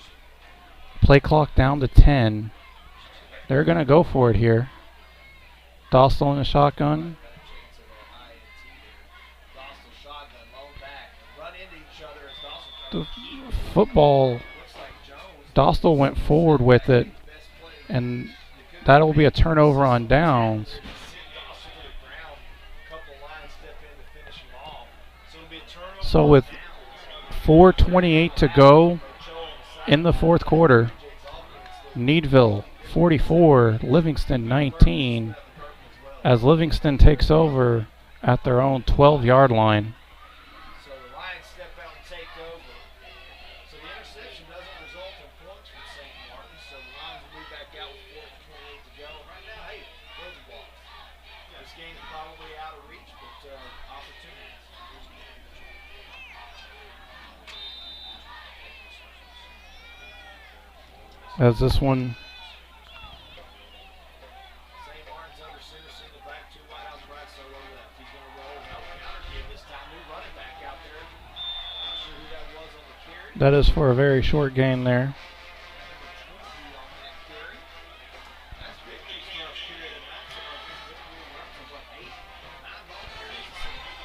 Play clock down to 10. They're gonna go for it here. Dostal in the shotgun. The football, Dostal went forward with it, and that'll be a turnover on downs. So with 4:28 to go in the 4th quarter, Needville 44, Livingston 19, as Livingston takes over at their own 12-yard line. So the Lions step out and take over. So the interception doesn't result in points for St. Martin. So the Lions will move back out with 4:28 to go. Right now, hey, Rosie Balls. This game's probably out of reach, but opportunities. As this one that is for a very short gain there.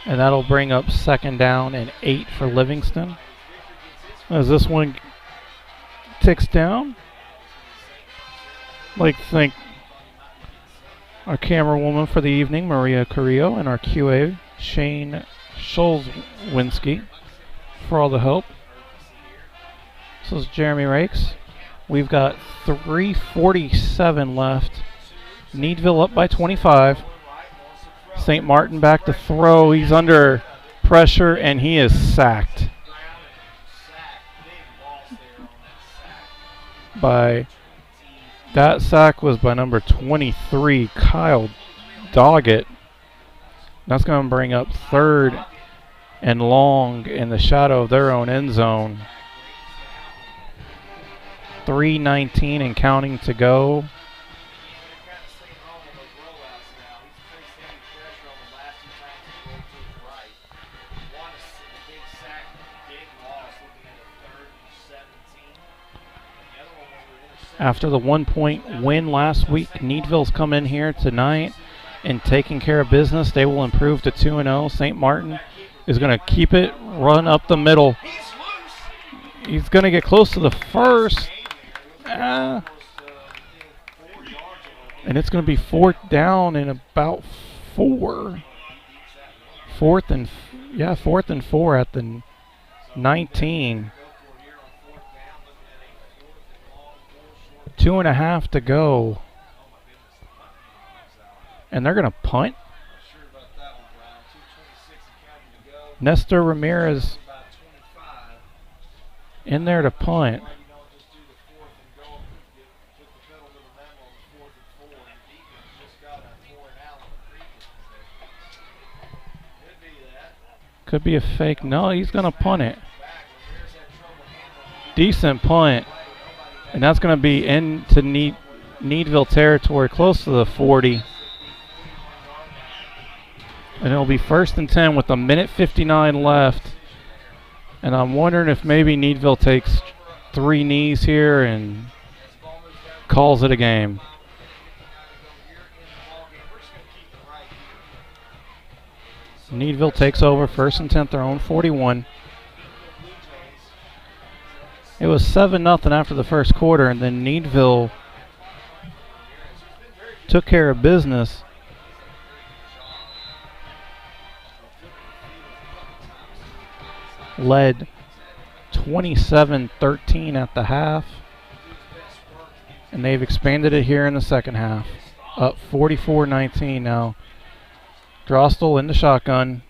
And that'll bring up 2nd down and 8 for Livingston. As this one ticks down, I'd like to thank our camera woman for the evening, Maria Carrillo, and our QA, Shane Scholzwinski, for all the help. This is Jeremy Rakes. We've got 3:47 left. Needville up by 25. St. Martin back to throw. He's under pressure, and he is sacked by... That sack was by number 23, Kyle Doggett. That's going to bring up 3rd and long in the shadow of their own end zone. 3:19 and counting to go. After the 1-point win last week, Needville's come in here tonight and taking care of business. They will improve to 2-0. St. Martin is going to keep it, run up the middle. He's going to get close to the 1st. And it's going to be 4th down and about 4. 4th and 4 at the 19. 2.5 to go. And they're going to punt. Nestor Ramirez About 25. in there to punt. Why you don't just do the fourth and go and put the pedal to the metal on the 4th and 4 and defense just got a 4 and out on the previous possession. Could be that. Could be a fake. No, he's going to punt it. Back when there's that trouble handling. Decent punt. And that's going to be into Needville territory, close to the 40. And it'll be 1st and 10 with 1:59 left. And I'm wondering if maybe Needville takes 3 knees here and calls it a game. Needville takes over 1st and 10, their own 41. It was 7-0 after the first quarter, and then Needville took care of business. Led 27-13 at the half, and they've expanded it here in the second half. Up 44-19 now. Drostel in the shotgun.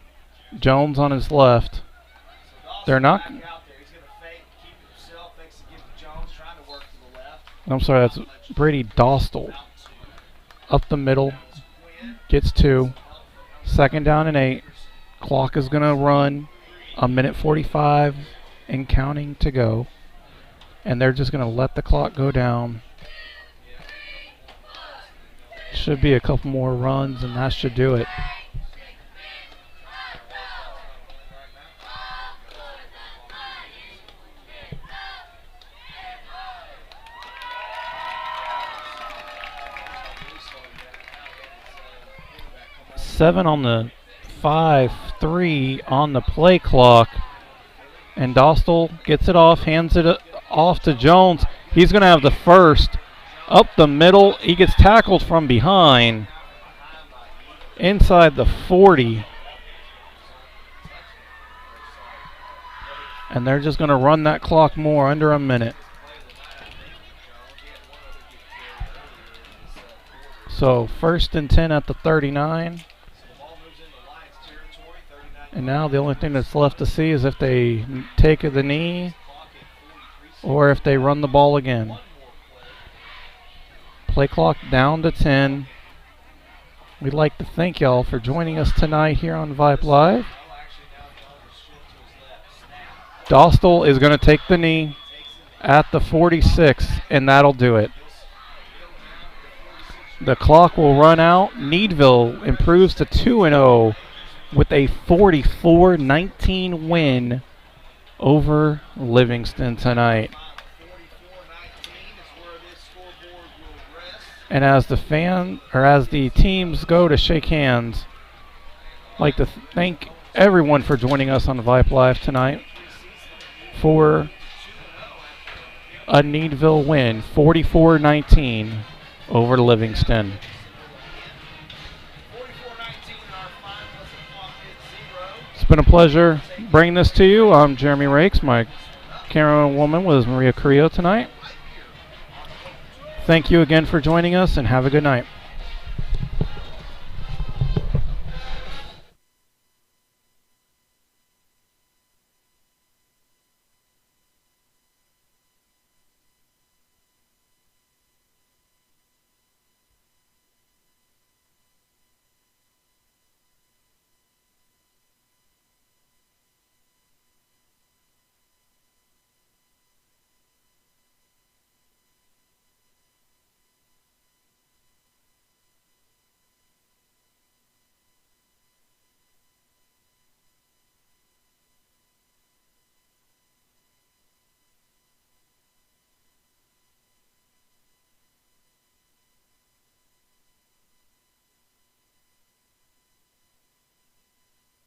Jones on his left. They're not. I'm sorry, that's Brady Dostal. Up the middle. Gets 2. 2nd down and 8. Clock is going to run. 1:45 and counting to go. And they're just going to let the clock go down. Should be a couple more runs, and that should do it. Seven on the 5-3 on the play clock. And Dostal gets it off, hands it off to Jones. He's going to have the first. Up the middle, he gets tackled from behind. Inside the 40. And they're just going to run that clock more, under a minute. So 1st and 10 at the 39. And now the only thing that's left to see is if they take the knee or if they run the ball again. Play clock down to 10. We'd like to thank y'all for joining us tonight here on Vype Live. Dostal is going to take the knee at the 46, and that'll do it. The clock will run out. Needville improves to 2-0 with a 44-19 win over Livingston tonight. And as the teams go to shake hands, I'd like to thank everyone for joining us on Vype Live tonight for a Needville win, 44-19 over Livingston. It's been a pleasure bringing this to you. I'm Jeremy Rakes. My camerawoman was Maria Carrillo tonight. Thank you again for joining us, and have a good night.